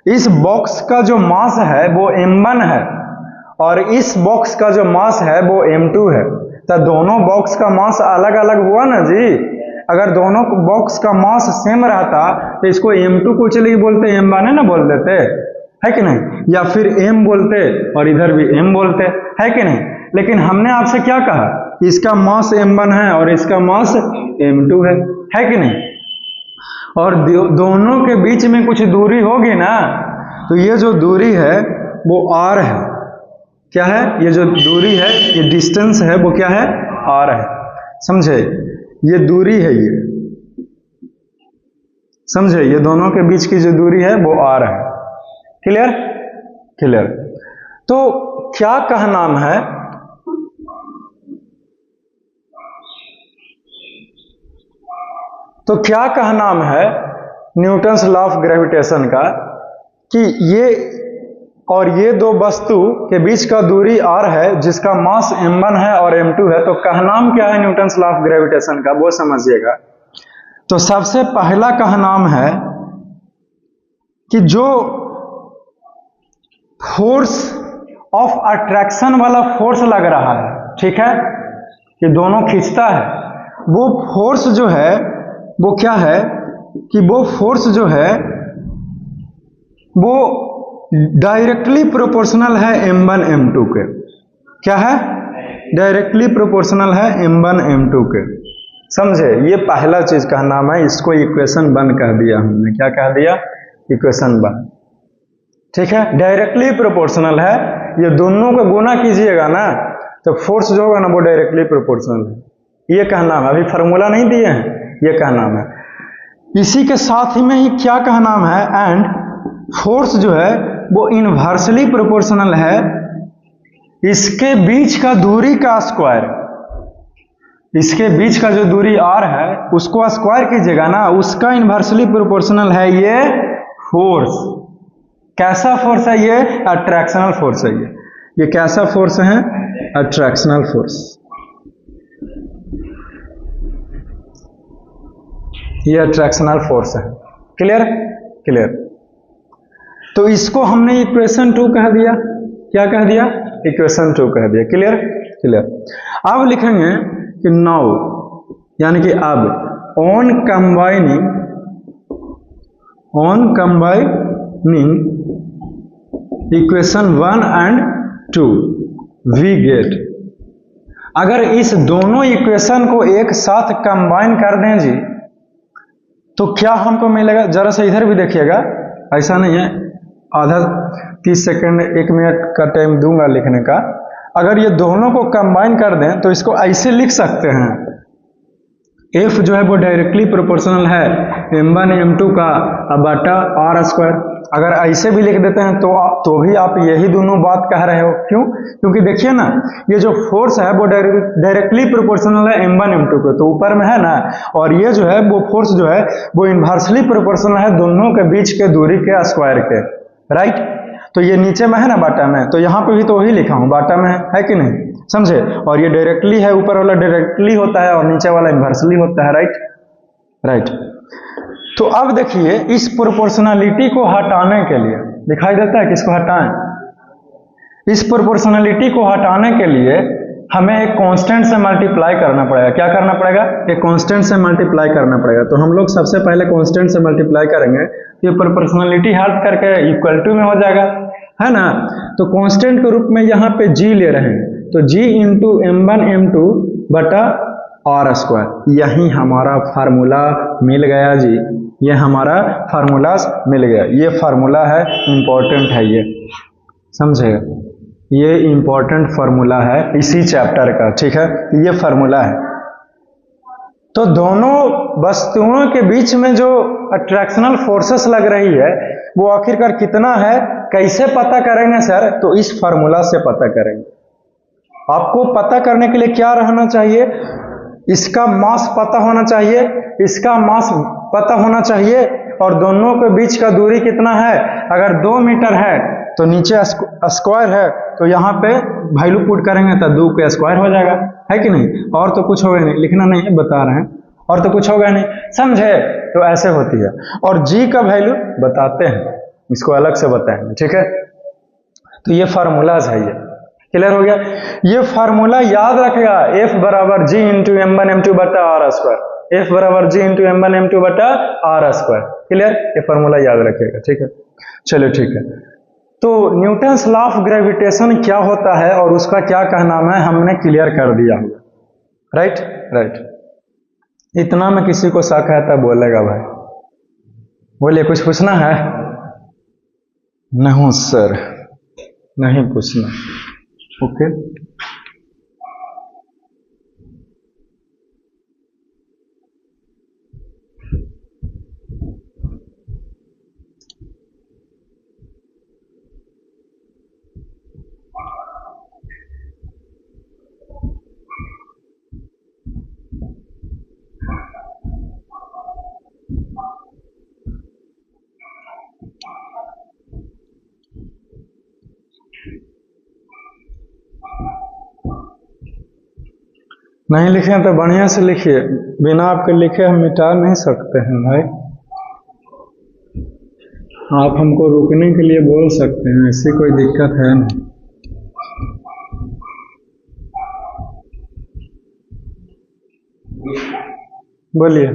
[SPEAKER 1] इस बॉक्स का जो मास है वो m1 है और इस बॉक्स का जो मास है वो m2 है। तो दोनों बॉक्स का मास अलग अलग हुआ ना जी। अगर दोनों बॉक्स का मास सेम रहता तो इसको m2 को चलिए बोलते, m1 ना बोल देते, है कि नहीं। या फिर m बोलते और इधर भी m बोलते, है कि नहीं। लेकिन हमने आपसे क्या कहा, इसका मास m1 है और इसका मास m2 है कि नहीं। और दोनों के बीच में कुछ दूरी होगी ना, तो ये जो दूरी है वो r है। क्या है ये जो दूरी है, ये डिस्टेंस है, वो क्या है, r है, समझे। ये दूरी है, ये समझे, ये दोनों के बीच की जो दूरी है वो r है। Clear clear. तो क्या कहा नाम है, तो क्या कहा नाम है न्यूटन्स लॉ ऑफ ग्रेविटेशन का, कि ये और ये दो वस्तु के बीच का दूरी r है जिसका मास m1 है और m2 है। तो कहा नाम क्या है न्यूटन्स लॉ ऑफ ग्रेविटेशन का, वो समझिएगा। तो सबसे पहला कहा नाम है कि जो फोर्स ऑफ अट्रैक्शन वाला फोर्स लग रहा है, ठीक है, कि दोनों खींचता है, वो फोर्स जो है वो क्या है, कि वो फोर्स जो है वो डायरेक्टली प्रोपोर्शनल है m1 m2 के। क्या है, डायरेक्टली प्रोपोर्शनल है m1 m2 के, समझे। ये पहला चीज का नाम है, इसको इक्वेशन 1 कह दिया हमने। क्या कह दिया, इक्वेशन 1, ठीक है। डायरेक्टली प्रोपोर्शनल है, ये दोनों को गुना कीजिएगा ना तो फोर्स जो होगा ना वो डायरेक्टली प्रोपोर्शनल है। ये कहा नाम है, अभी फार्मूला नहीं दिए हैं, ये कहा नाम है। इसी के साथ ही में ही क्या कहा नाम है, एंड फोर्स जो है वो इनवर्सली प्रोपोर्शनल है इसके बीच का दूरी का स्क्वायर। इसके बीच का जो दूरी r है उसको स्क्वायर कीजिएगा ना, उसका इनवर्सली प्रोपोर्शनल है ये फोर्स। कैसा फोर्स है ये, अट्रैक्शनल फोर्स है। ये कैसा फोर्स है, अट्रैक्शनल फोर्स। ये अट्रैक्शनल फोर्स है। Clear clear. तो इसको हमने इक्वेशन 2 कह दिया। क्या कह दिया, इक्वेशन 2 कह दिया। Clear clear. अब लिखेंगे कि नाउ, यानी कि अब, on combining equation 1 and 2 we get. अगर इस दोनों इक्वेशन को एक साथ कंबाइन कर दें जी तो क्या हमको मिलेगा, जरा सा इधर भी देखिएगा, ऐसा नहीं है, आधा 30 सेकंड 1 मिनट का टाइम दूंगा लिखने का। अगर ये दोनों को कंबाइन कर दें तो इसको ऐसे लिख सकते हैं, F जो है वो डायरेक्टली प्रोपोर्शनल है m1 m2 का बटा r स्क्वायर। अगर ऐसे भी लिख देते हैं तो भी आप यही दोनों बात कह रहे हो। क्यों, क्योंकि देखिए ना, ये जो फोर्स है वो डायरेक्टली प्रोपोर्शनल है m1 m2 को, तो ऊपर में है ना, और ये जो है वो फोर्स जो है वो इनवर्सली प्रोपोर्शनल है दोनों के बीच के दूरी के स्क्वायर के, राइट। तो ये नीचे में है ना बाटा में, तो यहाँ पे भी तो वही लिखा हूँ, बाटा में है कि नहीं, समझे। और ये डायरेक्टली है, ऊपर वाला डायरेक्टली होता है और नीचे वाला इनवर्सली होता है, राइट राइट। तो अब देखिए, इस प्रोपोर्शनलिटी को हटाने के लिए, दिखाई देता है किसको हटाएं, इस प्रोपोर्शनलिटी को हटाने के लिए हमें एक कांस्टेंट से मल्टीप्लाई करना पड़ेगा। क्या करना पड़ेगा, एक कांस्टेंट से मल्टीप्लाई करना पड़ेगा। तो हम लोग सबसे पहले कांस्टेंट से मल्टीप्लाई करेंगे, ये प्रोपोर्शनलिटी हट करके इक्वल टू में हो जाएगा, है ना। तो कांस्टेंट के रूप में यहाँ पे g ले रहे हैं, तो g इंटू m1 m2 बटा r स्क्वायर। यही हमारा फार्मूला मिल गया जी, ये हमारा फार्मूला मिल गया। ये फार्मूला है, इंपॉर्टेंट है ये, समझे, ये इंपॉर्टेंट फार्मूला है इसी चैप्टर का, ठीक है, ये फार्मूला है। तो दोनों वस्तुओं के बीच में जो अट्रैक्शनल फोर्सेस लग रही है वो आखिरकार कितना है, कैसे पता करेंगे सर, तो इस फार्मूला से पता करेंगे। आपको पता करने के लिए क्या रहना चाहिए, इसका मास पता होना चाहिए, इसका मास पता होना चाहिए, और दोनों के बीच का दूरी कितना है। अगर 2 मीटर है तो नीचे स्क्वायर है, तो यहाँ पे वैल्यू पुट करेंगे तो 2 का स्क्वायर हो जाएगा, है कि नहीं। और तो कुछ होगा नहीं, लिखना नहीं है, बता रहे हैं, और तो कुछ होगा नहीं, समझे। तो ऐसे होती है। और जी का वैल्यू बताते हैं, इसको अलग से बताएंगे, ठीक है। तो ये फार्मूलाज है, ये क्लियर हो गया। ये फार्मूला याद रखेगा, F बराबर G इंटू M1 M2 बटा R स्क्वायर, F बराबर G इंटू M1 M2 बटा R स्क्वायर, क्लियर। ये फार्मूला याद रखिएगा, ठीक है। चलिए ठीक है। तो न्यूटन्स लॉ ऑफ ग्रेविटेशन क्या होता है और उसका क्या कहना है हमने क्लियर कर दिया होगा, राइट राइट। इतना में किसी को शक है तब बोलेगा भाई, बोलिए कुछ पूछना है। नहीं सर, नहीं पूछना, ओके। नहीं लिखे तो बढ़िया से लिखिए, बिना आपके लिखे हम मिटा नहीं सकते हैं भाई। आप हमको रुकने के लिए बोल सकते हैं, ऐसी कोई दिक्कत है नहीं। बोलिए।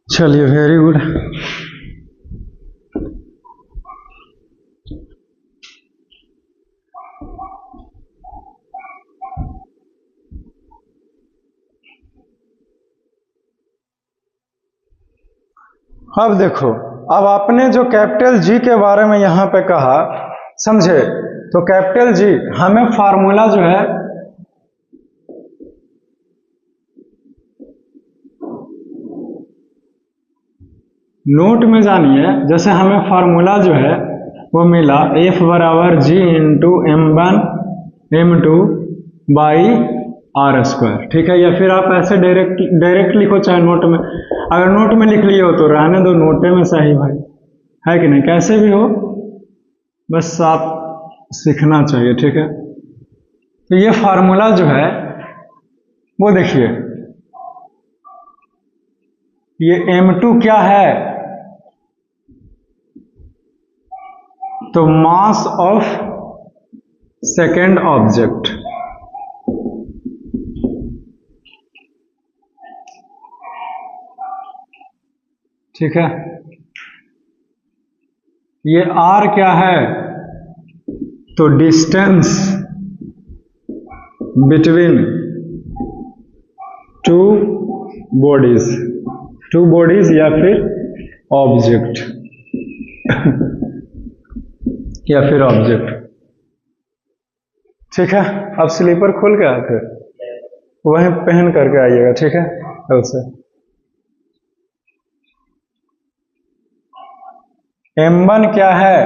[SPEAKER 1] चलिए वेरी गुड। अब देखो, अब आपने जो कैपिटल जी के बारे में यहां पे कहा, समझे। तो कैपिटल जी हमें फार्मूला जो है नोट में जानिए। जैसे हमें फार्मूला जो है वो मिला F बराबर G into M1 M2 by R square, ठीक है। या फिर आप ऐसे डायरेक्ट लिखो, चाहे नोट में, अगर नोट में लिख लिए हो तो रहने दो, नोटे में सही भाई, है कि नहीं। कैसे भी हो, बस आप सीखना चाहिए, ठीक है। तो ये फार्मूला जो है वो देखिए, ये M2 क्या है, तो मास ऑफ सेकेंड ऑब्जेक्ट, ठीक है। ये R क्या है, तो डिस्टेंस बिटवीन टू बॉडीज या फिर ऑब्जेक्ट या फिर ऑब्जेक्ट, ठीक है। अब स्लीपर खोल के आते वहीं पहन करके आइएगा, ठीक है। ऐसे M1 क्या है,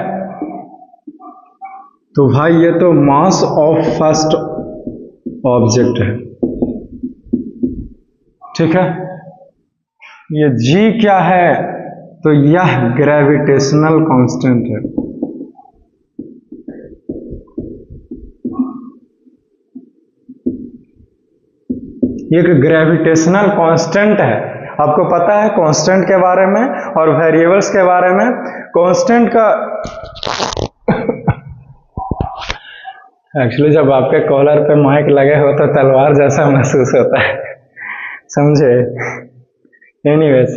[SPEAKER 1] तो भाई ये तो मास ऑफ फर्स्ट ऑब्जेक्ट है, ठीक है। ये G क्या है, तो यह ग्रेविटेशनल कांस्टेंट है, एक ग्रेविटेशनल कांस्टेंट है। आपको पता है कांस्टेंट के बारे में और वेरिएबल्स के बारे में। कांस्टेंट का एक्चुअली जब आपके कॉलर पे माइक लगे हो तो तलवार जैसा महसूस होता है, समझे। एनीवेज,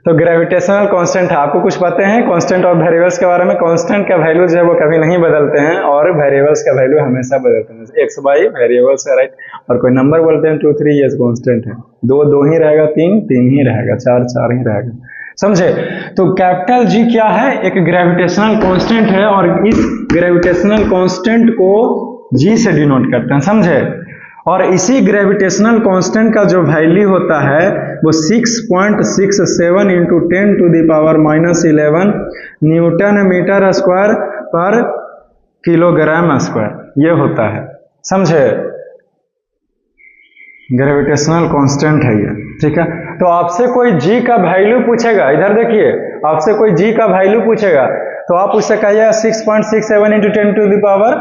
[SPEAKER 1] तो ग्रेविटेशनल कांस्टेंट है। आपको कुछ पता है कांस्टेंट और वेरिएबल्स के बारे में। कांस्टेंट का वैल्यू जो है वो कभी नहीं बदलते हैं और वेरिएबल्स का वैल्यू हमेशा बदलते हैं। एक्स वाई वेरिएबल्स है, राइट। और कोई नंबर बोलते हैं 2 3, ये कांस्टेंट है। 2 2 ही रहेगा, 3 3 ही रहेगा, 4 4 ही रहेगा, समझे। तो कैपिटल जी क्या है, एक ग्रेविटेशनल कांस्टेंट है और इस ग्रेविटेशनल कांस्टेंट को जी से डिनोट करते हैं, समझे। और इसी ग्रेविटेशनल कांस्टेंट का जो वैल्यू होता है वो 6.67 into 10 to the power -11 newton metre square पर किलोग्राम स्क्वायर ये होता है, समझे। ग्रेविटेशनल कांस्टेंट है ये, ठीक है। तो आपसे कोई जी का वैल्यू पूछेगा, इधर देखिए, आपसे कोई जी का वैल्यू पूछेगा तो आप उससे कहिए 6.67 into 10 to the power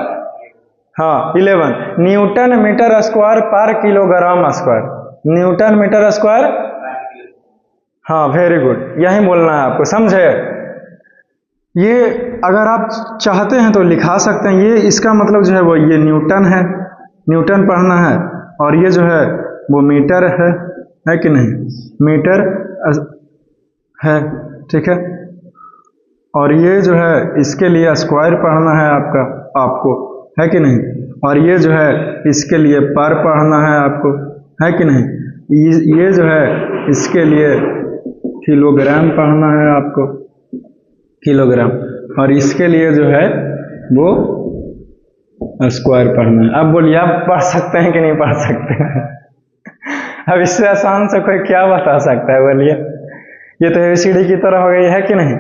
[SPEAKER 1] 11 newton metre square पर kilogram square, newton metre square, हाँ वेरी गुड, यही बोलना है आपको, समझे। ये अगर आप चाहते हैं तो लिखा सकते हैं, ये इसका मतलब जो है वो ये न्यूटन है, न्यूटन पढ़ना है, और ये जो है वो मीटर है कि नहीं, मीटर है, ठीक है। और ये जो है इसके लिए स्क्वायर पढ़ना है आपको, है कि नहीं, और ये जो है इसके लिए पर पढ़ना है आपको, है कि नहीं, ये जो है इसके लिए किलोग्राम पढ़ना है आपको, किलोग्राम, और इसके लिए जो है वो स्क्वायर पढ़ना है। अब बोलिए आप पढ़ सकते हैं कि नहीं पढ़ सकते हैं? अब इससे आसान से कोई क्या बता सकता है, बोलिए। ये तो एबीसीडी की तरह हो गई है कि नहीं,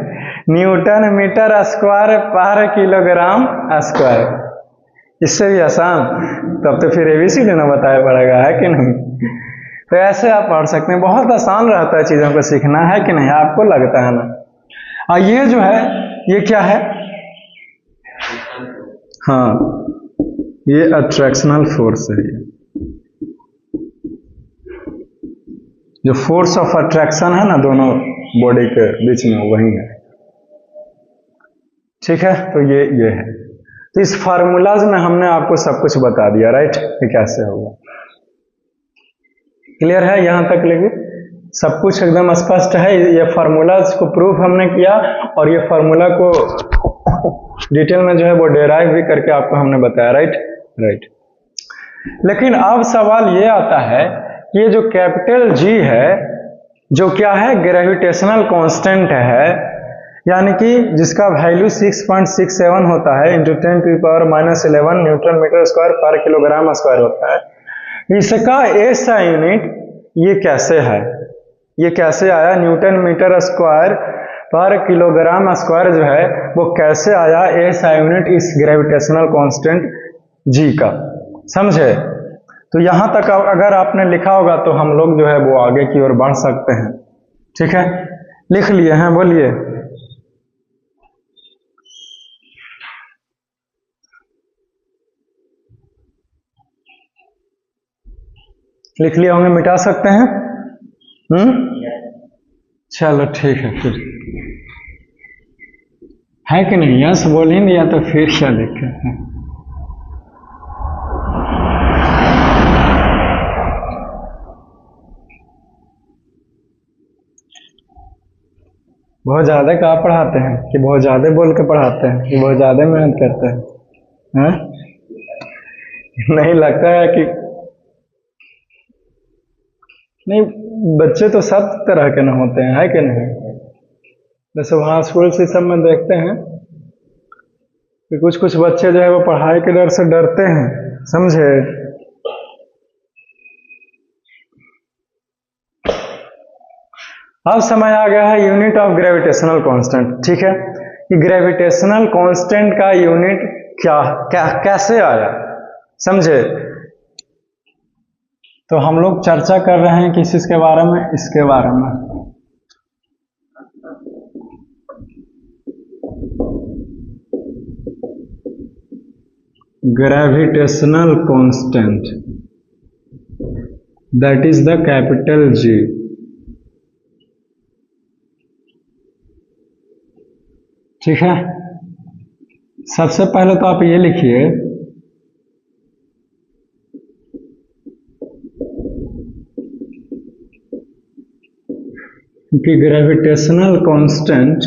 [SPEAKER 1] न्यूटन मीटर स्क्वायर पर किलोग्राम स्क्वायर, इससे भी आसान, तब तो फिर एबीसीडी ना बताया पड़ेगा, है कि नहीं। तो ऐसे आप पढ़ सकते हैं, बहुत आसान रहता है चीजों को सीखना, है कि नहीं, आपको लगता है ना। ये जो है ये क्या है, हाँ ये अट्रैक्शनल फोर्स है, जो फोर्स ऑफ अट्रैक्शन है ना दोनों बॉडी के बीच में, वही है, ठीक है। तो ये है, तो इस फार्मूलाज में हमने आपको सब कुछ बता दिया, राइट, कि कैसे होगा। क्लियर है यहाँ तक, लेकिन सब कुछ एकदम स्पष्ट है। ये फार्मूलाज को प्रूफ हमने किया, और ये फार्मूला को डिटेल में जो है वो डेराइव भी करके आपको हमने बताया, राइट। लेकिन अब सवाल ये आता है कि ये जो कैपिटल जी है, जो क्या है, ग्रेविटेशनल कांस्टेंट है, यानी कि जिसका वैल्यू 6.67 होता है into 10 to power -11 newton metre square पर किलोग्राम स्क्वायर होता है, इसका ऐसा यूनिट ये कैसे है, ये कैसे आया, न्यूटन मीटर स्क्वायर पर किलोग्राम स्क्वायर जो है वो कैसे आया ऐसा यूनिट इस ग्रेविटेशनल कांस्टेंट जी का, समझे। तो यहां तक अगर आपने लिखा होगा तो हम लोग जो है वो आगे की ओर बढ़ सकते हैं, ठीक है। लिख लिए हैं, बोलिए। लिख लिए होंगे, मिटा सकते हैं, चलो ठीक है, फिर है कि नहीं, यस बोल ही दिया तो फिर क्या दिक्कत है। बहुत ज्यादा कहाँ पढ़ाते हैं, कि बहुत ज्यादा बोल के पढ़ाते हैं, कि बहुत ज्यादा मेहनत करते हैं, नहीं लगता है कि नहीं, बच्चे तो सब तरह के ना होते हैं, है कि नहीं। जैसे वहाँ स्कूल से सब में देखते हैं कि कुछ कुछ बच्चे जो है वो पढ़ाई के डर से डरते हैं, समझे। अब समय आ गया है यूनिट ऑफ ग्रेविटेशनल कांस्टेंट, ठीक है। कि ग्रेविटेशनल कांस्टेंट का यूनिट कैसे आया, समझे। तो हम लोग चर्चा कर रहे हैं किस इसके बारे में, इसके बारे में, gravitational constant, that is the capital G. ठीक है, सबसे पहले तो आप ये लिखिए कि gravitational constant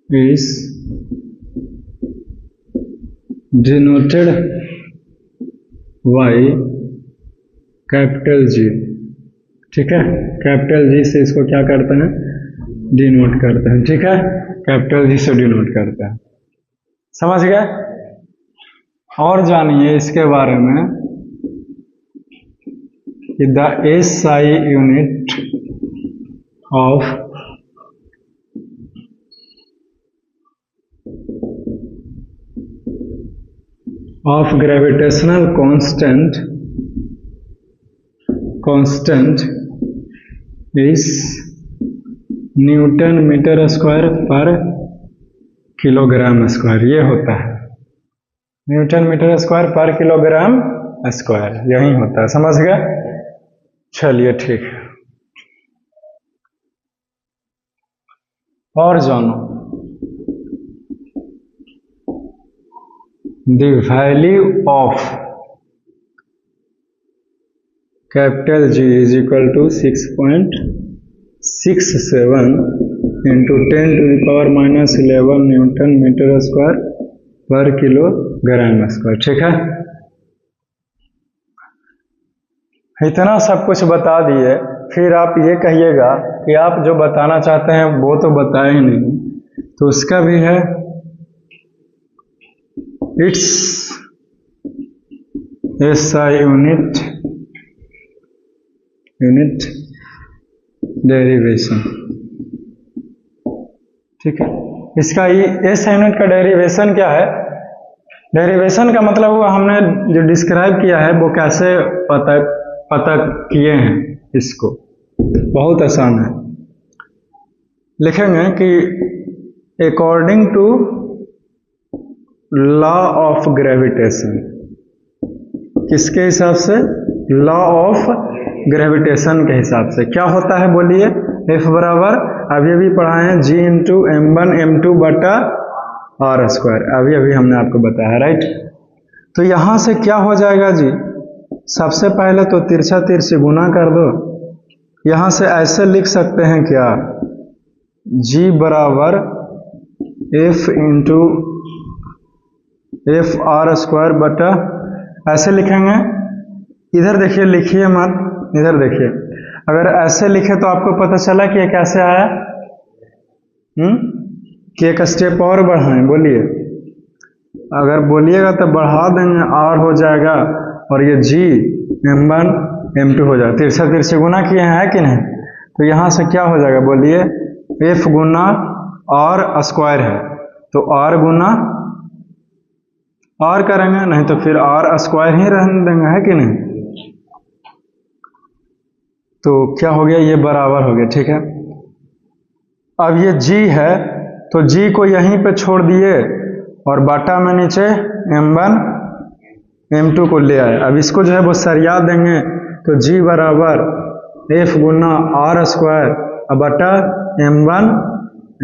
[SPEAKER 1] is denoted by capital G, ठीक है। कैपिटल जी से इसको क्या करते हैं, डिनोट करते हैं, ठीक है। कैपिटल जी से डिनोट करते हैं, समझ गए। और जानिए इसके बारे में कि the SI unit of of gravitational constant is newton metre square पर किलोग्राम स्क्वायर। ये होता है न्यूटन मीटर स्क्वायर पर किलोग्राम स्क्वायर, यही होता है। समझ गए? चलिए ठीक है, और जानो the value of capital G is equal to 6.67 into 10⁻⁻11 newton metre square पर किलोग्राम स्क्वायर। ठीक है, इतना सब कुछ बता दिए, फिर आप ये कहिएगा कि आप जो बताना चाहते हैं वो तो बताए ही नहीं, तो उसका भी है इट्स SI यूनिट डेरिवेशन। ठीक है, इसका SI यूनिट का डेरिवेशन क्या है? डेरिवेशन का मतलब हुआ हमने जो डिस्क्राइब किया है वो कैसे पता किए हैं। इसको बहुत आसान है, लिखेंगे कि according to law of gravitation. किसके हिसाब से? लॉ ऑफ ग्रेविटेशन के हिसाब से। क्या होता है बोलिए? F बराबर अभी अभी पढ़ाए हैं G इंटू M1 M2 बटा R स्क्वायर, अभी अभी हमने आपको बताया, राइट। तो यहां से क्या हो जाएगा जी? सबसे पहले तो तिरछा तिरछी गुना कर दो। यहां से ऐसे लिख सकते हैं क्या? G बराबर F into F R square बटा, ऐसे लिखेंगे। इधर देखिए, लिखिए मत, इधर देखिए। अगर ऐसे लिखे तो आपको पता चला कि ये कैसे आया। कि एक स्टेप और बढ़ाएं, बोलिए। अगर बोलिएगा तो बढ़ा देंगे, R हो जाएगा और ये G M1 M2 हो जाएगा। तिरछा तिरछी गुना किए हैं, है कि नहीं? तो यहां से क्या हो जाएगा बोलिए? F गुना R स्क्वायर है तो R गुना R करेंगे, नहीं तो फिर R स्क्वायर ही रहने देंगे, है कि नहीं? तो क्या हो गया? ये बराबर हो गया। ठीक है, अब ये G है तो G को यहीं पे छोड़ दिए और बाटा में नीचे M1 M2 को ले आए। अब इसको जो है वो सरिया देंगे, तो G बराबर F गुना R स्क्वायर बटा M1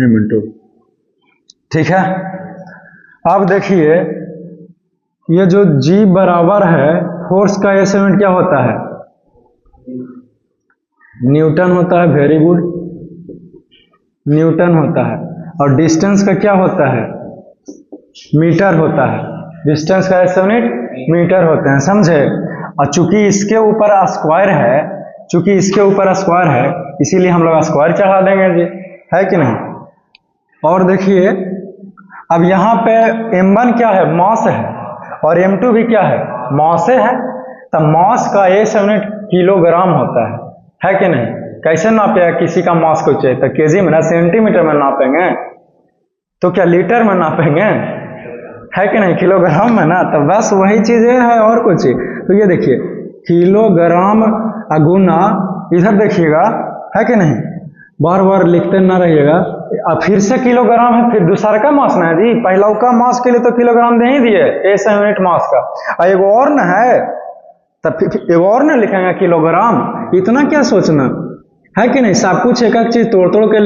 [SPEAKER 1] M2। ठीक है, अब देखिए ये जो G बराबर है, फोर्स का SI यूनिट क्या होता है? न्यूटन होता है। वेरी गुड, न्यूटन होता है। और डिस्टेंस का क्या होता है? मीटर होता है। डिस्टेंस का SI यूनिट मीटर होते हैं, समझे? और चूंकि इसके ऊपर स्क्वायर है, इसीलिए हम लोग स्क्वायर चढ़ा देंगे जी, है कि नहीं? और देखिए अब यहाँ पे M1 क्या है? मॉस है, और M2 भी क्या है? मॉस है। तो मॉस का SI यूनिट किलोग्राम होता है कि नहीं? कैसे नापेगा किसी का मास को? चाहिए तो केजी में ना, सेंटीमीटर में नापेंगे, तो क्या लीटर में नापेंगे, है कि नहीं? किलोग्राम में ना। तो बस वही चीज है और कुछ। तो ये देखिए किलोग्राम गुना, इधर देखिएगा, है कि नहीं? बार बार लिखते ना रहिएगा। अब फिर से किलोग्राम है, फिर दूसरा का मास ना है जी। पहला का मास के लिए तो किलोग्राम दे ही दिए, SI यूनिट मास का। और एगो और ना है, तब एगो और ना लिखेंगे किलोग्राम। इतना क्या सोचना, है कि नहीं? सब कुछ एक एक चीज तोड़ तोड़ के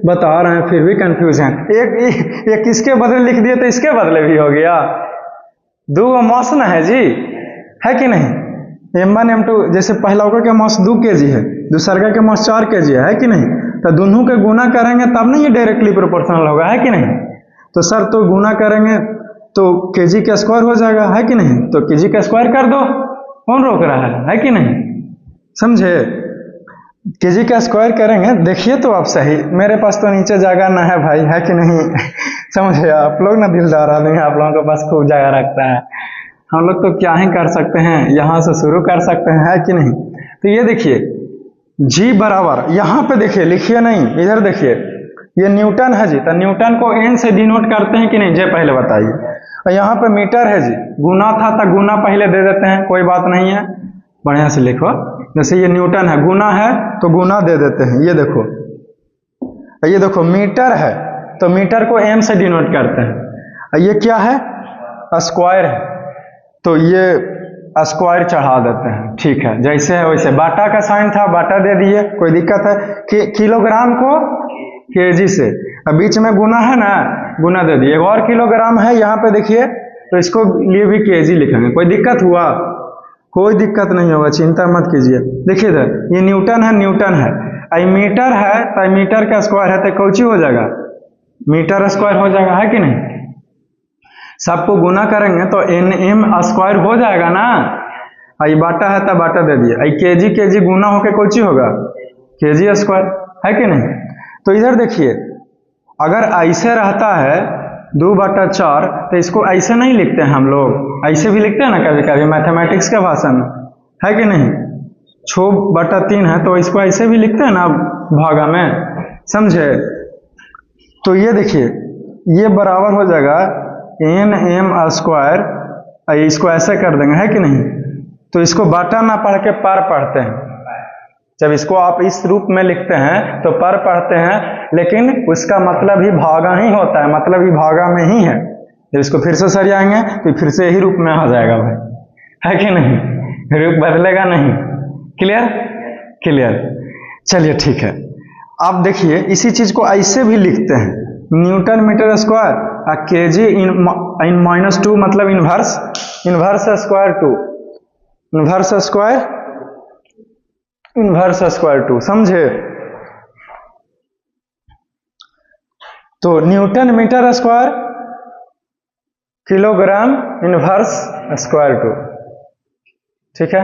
[SPEAKER 1] बता रहे हैं, फिर भी कंफ्यूज हैं। एक इसके बदले लिख दिए तो इसके बदले भी हो गया। दो मास ना है जी, है कि नहीं? M1 M2, जैसे पहला का मास 2 kg है, दूसरा का मास 4 kg है कि नहीं? तो दोनों के गुना करेंगे तब ना ये डायरेक्टली प्रोपोर्शनल होगा, है कि नहीं? तो सर तो गुना करेंगे तो kg का स्क्वायर हो जाएगा, है कि नहीं? तो kg का स्क्वायर कर दो, कौन रोक रहा है कि नहीं? समझे? kg का स्क्वायर करेंगे। देखिए तो आप सही, मेरे पास तो नीचे जगह ना है भाई, है कि नहीं? समझे? आप लोग ना दिलदार आदमी, आप लोगों के पास खूब जगह रखता है। हम लोग तो क्या ही कर सकते हैं, यहां से शुरू कर सकते हैं, है कि नहीं? तो ये देखिए G बराबर, यहां पे देखिए, लिखिए नहीं, इधर देखिए, ये न्यूटन है जी, तो न्यूटन को एन से डिनोट करते हैं कि नहीं, जे पहले बताइए। और यहाँ पे मीटर है जी, गुना था तो गुना पहले दे देते हैं, कोई बात नहीं है, बढ़िया से लिखो। जैसे ये न्यूटन है, गुना है तो गुना दे देते हैं, ये देखो। ये देखो मीटर है तो मीटर को एम से डिनोट करते हैं। ये क्या है, स्क्वायर है, तो ये स्क्वायर चढ़ा देते हैं, ठीक है, जैसे है वैसे। बाटा का साइन था, बाटा दे दिए, कोई दिक्कत है कि किलोग्राम को केजी से, अब बीच में गुना है ना, गुना दे दिए। और किलोग्राम है यहाँ पे देखिए, तो इसको लिए भी केजी लिखेंगे, कोई दिक्कत हुआ, कोई दिक्कत नहीं होगा, चिंता मत कीजिए। देखिए इधर ये न्यूटन है, न्यूटन है, आई मीटर है तो मीटर का स्क्वायर है तो कौची हो जाएगा, मीटर स्क्वायर हो जाएगा, है कि नहीं। सबको गुना करेंगे तो एन एम स्क्वायर हो जाएगा ना। आई बाटा है तो बाटा दे दिए, आई केजी केजी गुना होके कौची होगा, केजी स्क्वायर, है कि नहीं। तो इधर देखिए, अगर ऐसे रहता है 2/4, तो इसको ऐसे नहीं लिखते हैं हम लोग, ऐसे भी लिखते हैं ना कभी कभी मैथमेटिक्स के भाषा में, है कि नहीं। 6/3 है तो इसको ऐसे भी लिखते हैं ना भागा में, समझे। तो ये देखिए, ये बराबर हो जाएगा एन एम स्क्वायर, इसको ऐसे कर देंगे, है कि नहीं। तो इसको बाटा ना पढ़ के पर पढ़ते हैं, जब इसको आप इस रूप में लिखते हैं तो पर पढ़ते हैं, लेकिन उसका मतलब ही भागा ही होता है, मतलब ही भागा में ही है। जब इसको फिर से सरियाएंगे तो फिर से यही रूप में आ जाएगा भाई, है कि नहीं, रूप बदलेगा नहीं। क्लियर, क्लियर, चलिए ठीक है। अब देखिए इसी चीज को ऐसे भी लिखते हैं, newton metre square KG in -2, मतलब inverse, inverse square 2, inverse square, inverse square 2, समझे। तो newton metre square kilogram inverse square 2, ठीक है।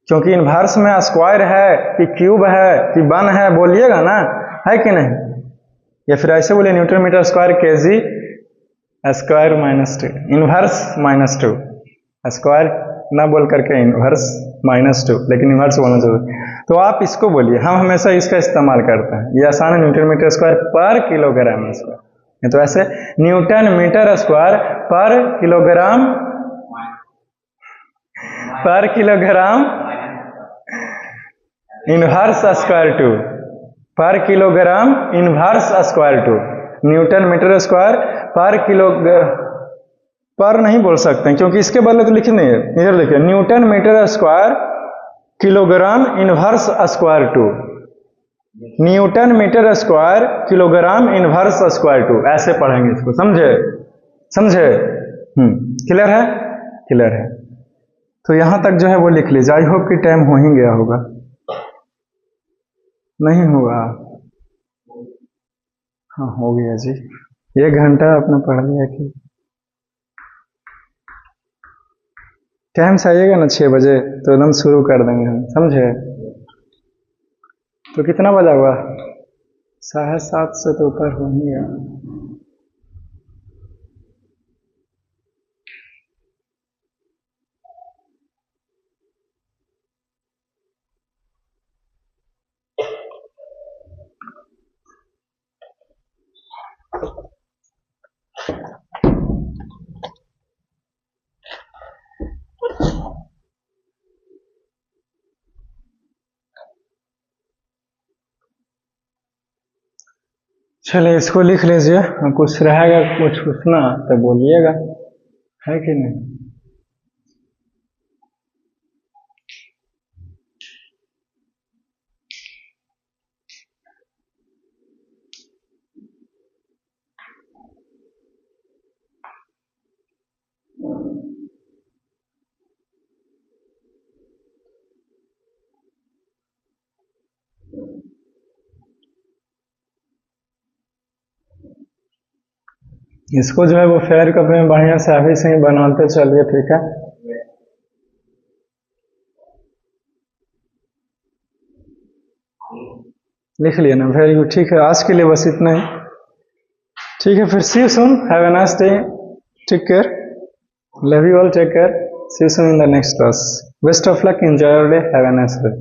[SPEAKER 1] क्योंकि इनवर्स में स्क्वायर है कि क्यूब है कि वन है, बोलिएगा ना, है कि नहीं। या फिर ऐसे बोलिए newton metre square KG square -2, inverse -2, square ना बोल करके इनवर्स -2, लेकिन इनवर्स बोलना जरूरी। तो आप इसको बोलिए, हम हमेशा इसका इस्तेमाल करते हैं, ये आसान है, न्यूटन मीटर स्क्वायर पर किलोग्राम स्क्वायर। तो ऐसे न्यूटन मीटर स्क्वायर पर kilogram, per kilogram inverse square 2, per kilogram inverse square 2, newton metre square पर किलोग्राम, पर नहीं बोल सकते हैं क्योंकि इसके बदले तो लिखे नहीं है। इधर देखिए, newton metre square kilogram inverse square 2, newton metre square kilogram inverse square 2, ऐसे पढ़ेंगे इसको, समझे, समझे। क्लियर है, क्लियर है। तो यहां तक जो है वो लिख लीजिए। आई होप कि टाइम हो ही गया होगा, नहीं हुआ, हाँ हो गया जी, 1 घंटा आपने पढ़ लिया कि टाइम से आइएगा ना 6 बजे तो एकदम शुरू कर देंगे हम, समझे। तो कितना बजा हुआ, 7:30 से तो ऊपर हो ही गया। चलिए इसको लिख लीजिए, कुछ रहेगा कुछ पूछना तो बोलिएगा, है कि नहीं। इसको जो है वो फेयर कप में बढ़िया से अभी से ही बनाते चलिए, ठीक है। लिख लिया ना, वेरी गुड, ठीक है। आज के लिए बस इतना ही, ठीक है। फिर see you soon, have a nice day, take care, love you all, take care, see you soon in the next class, best of luck, enjoy your day, have a nice day.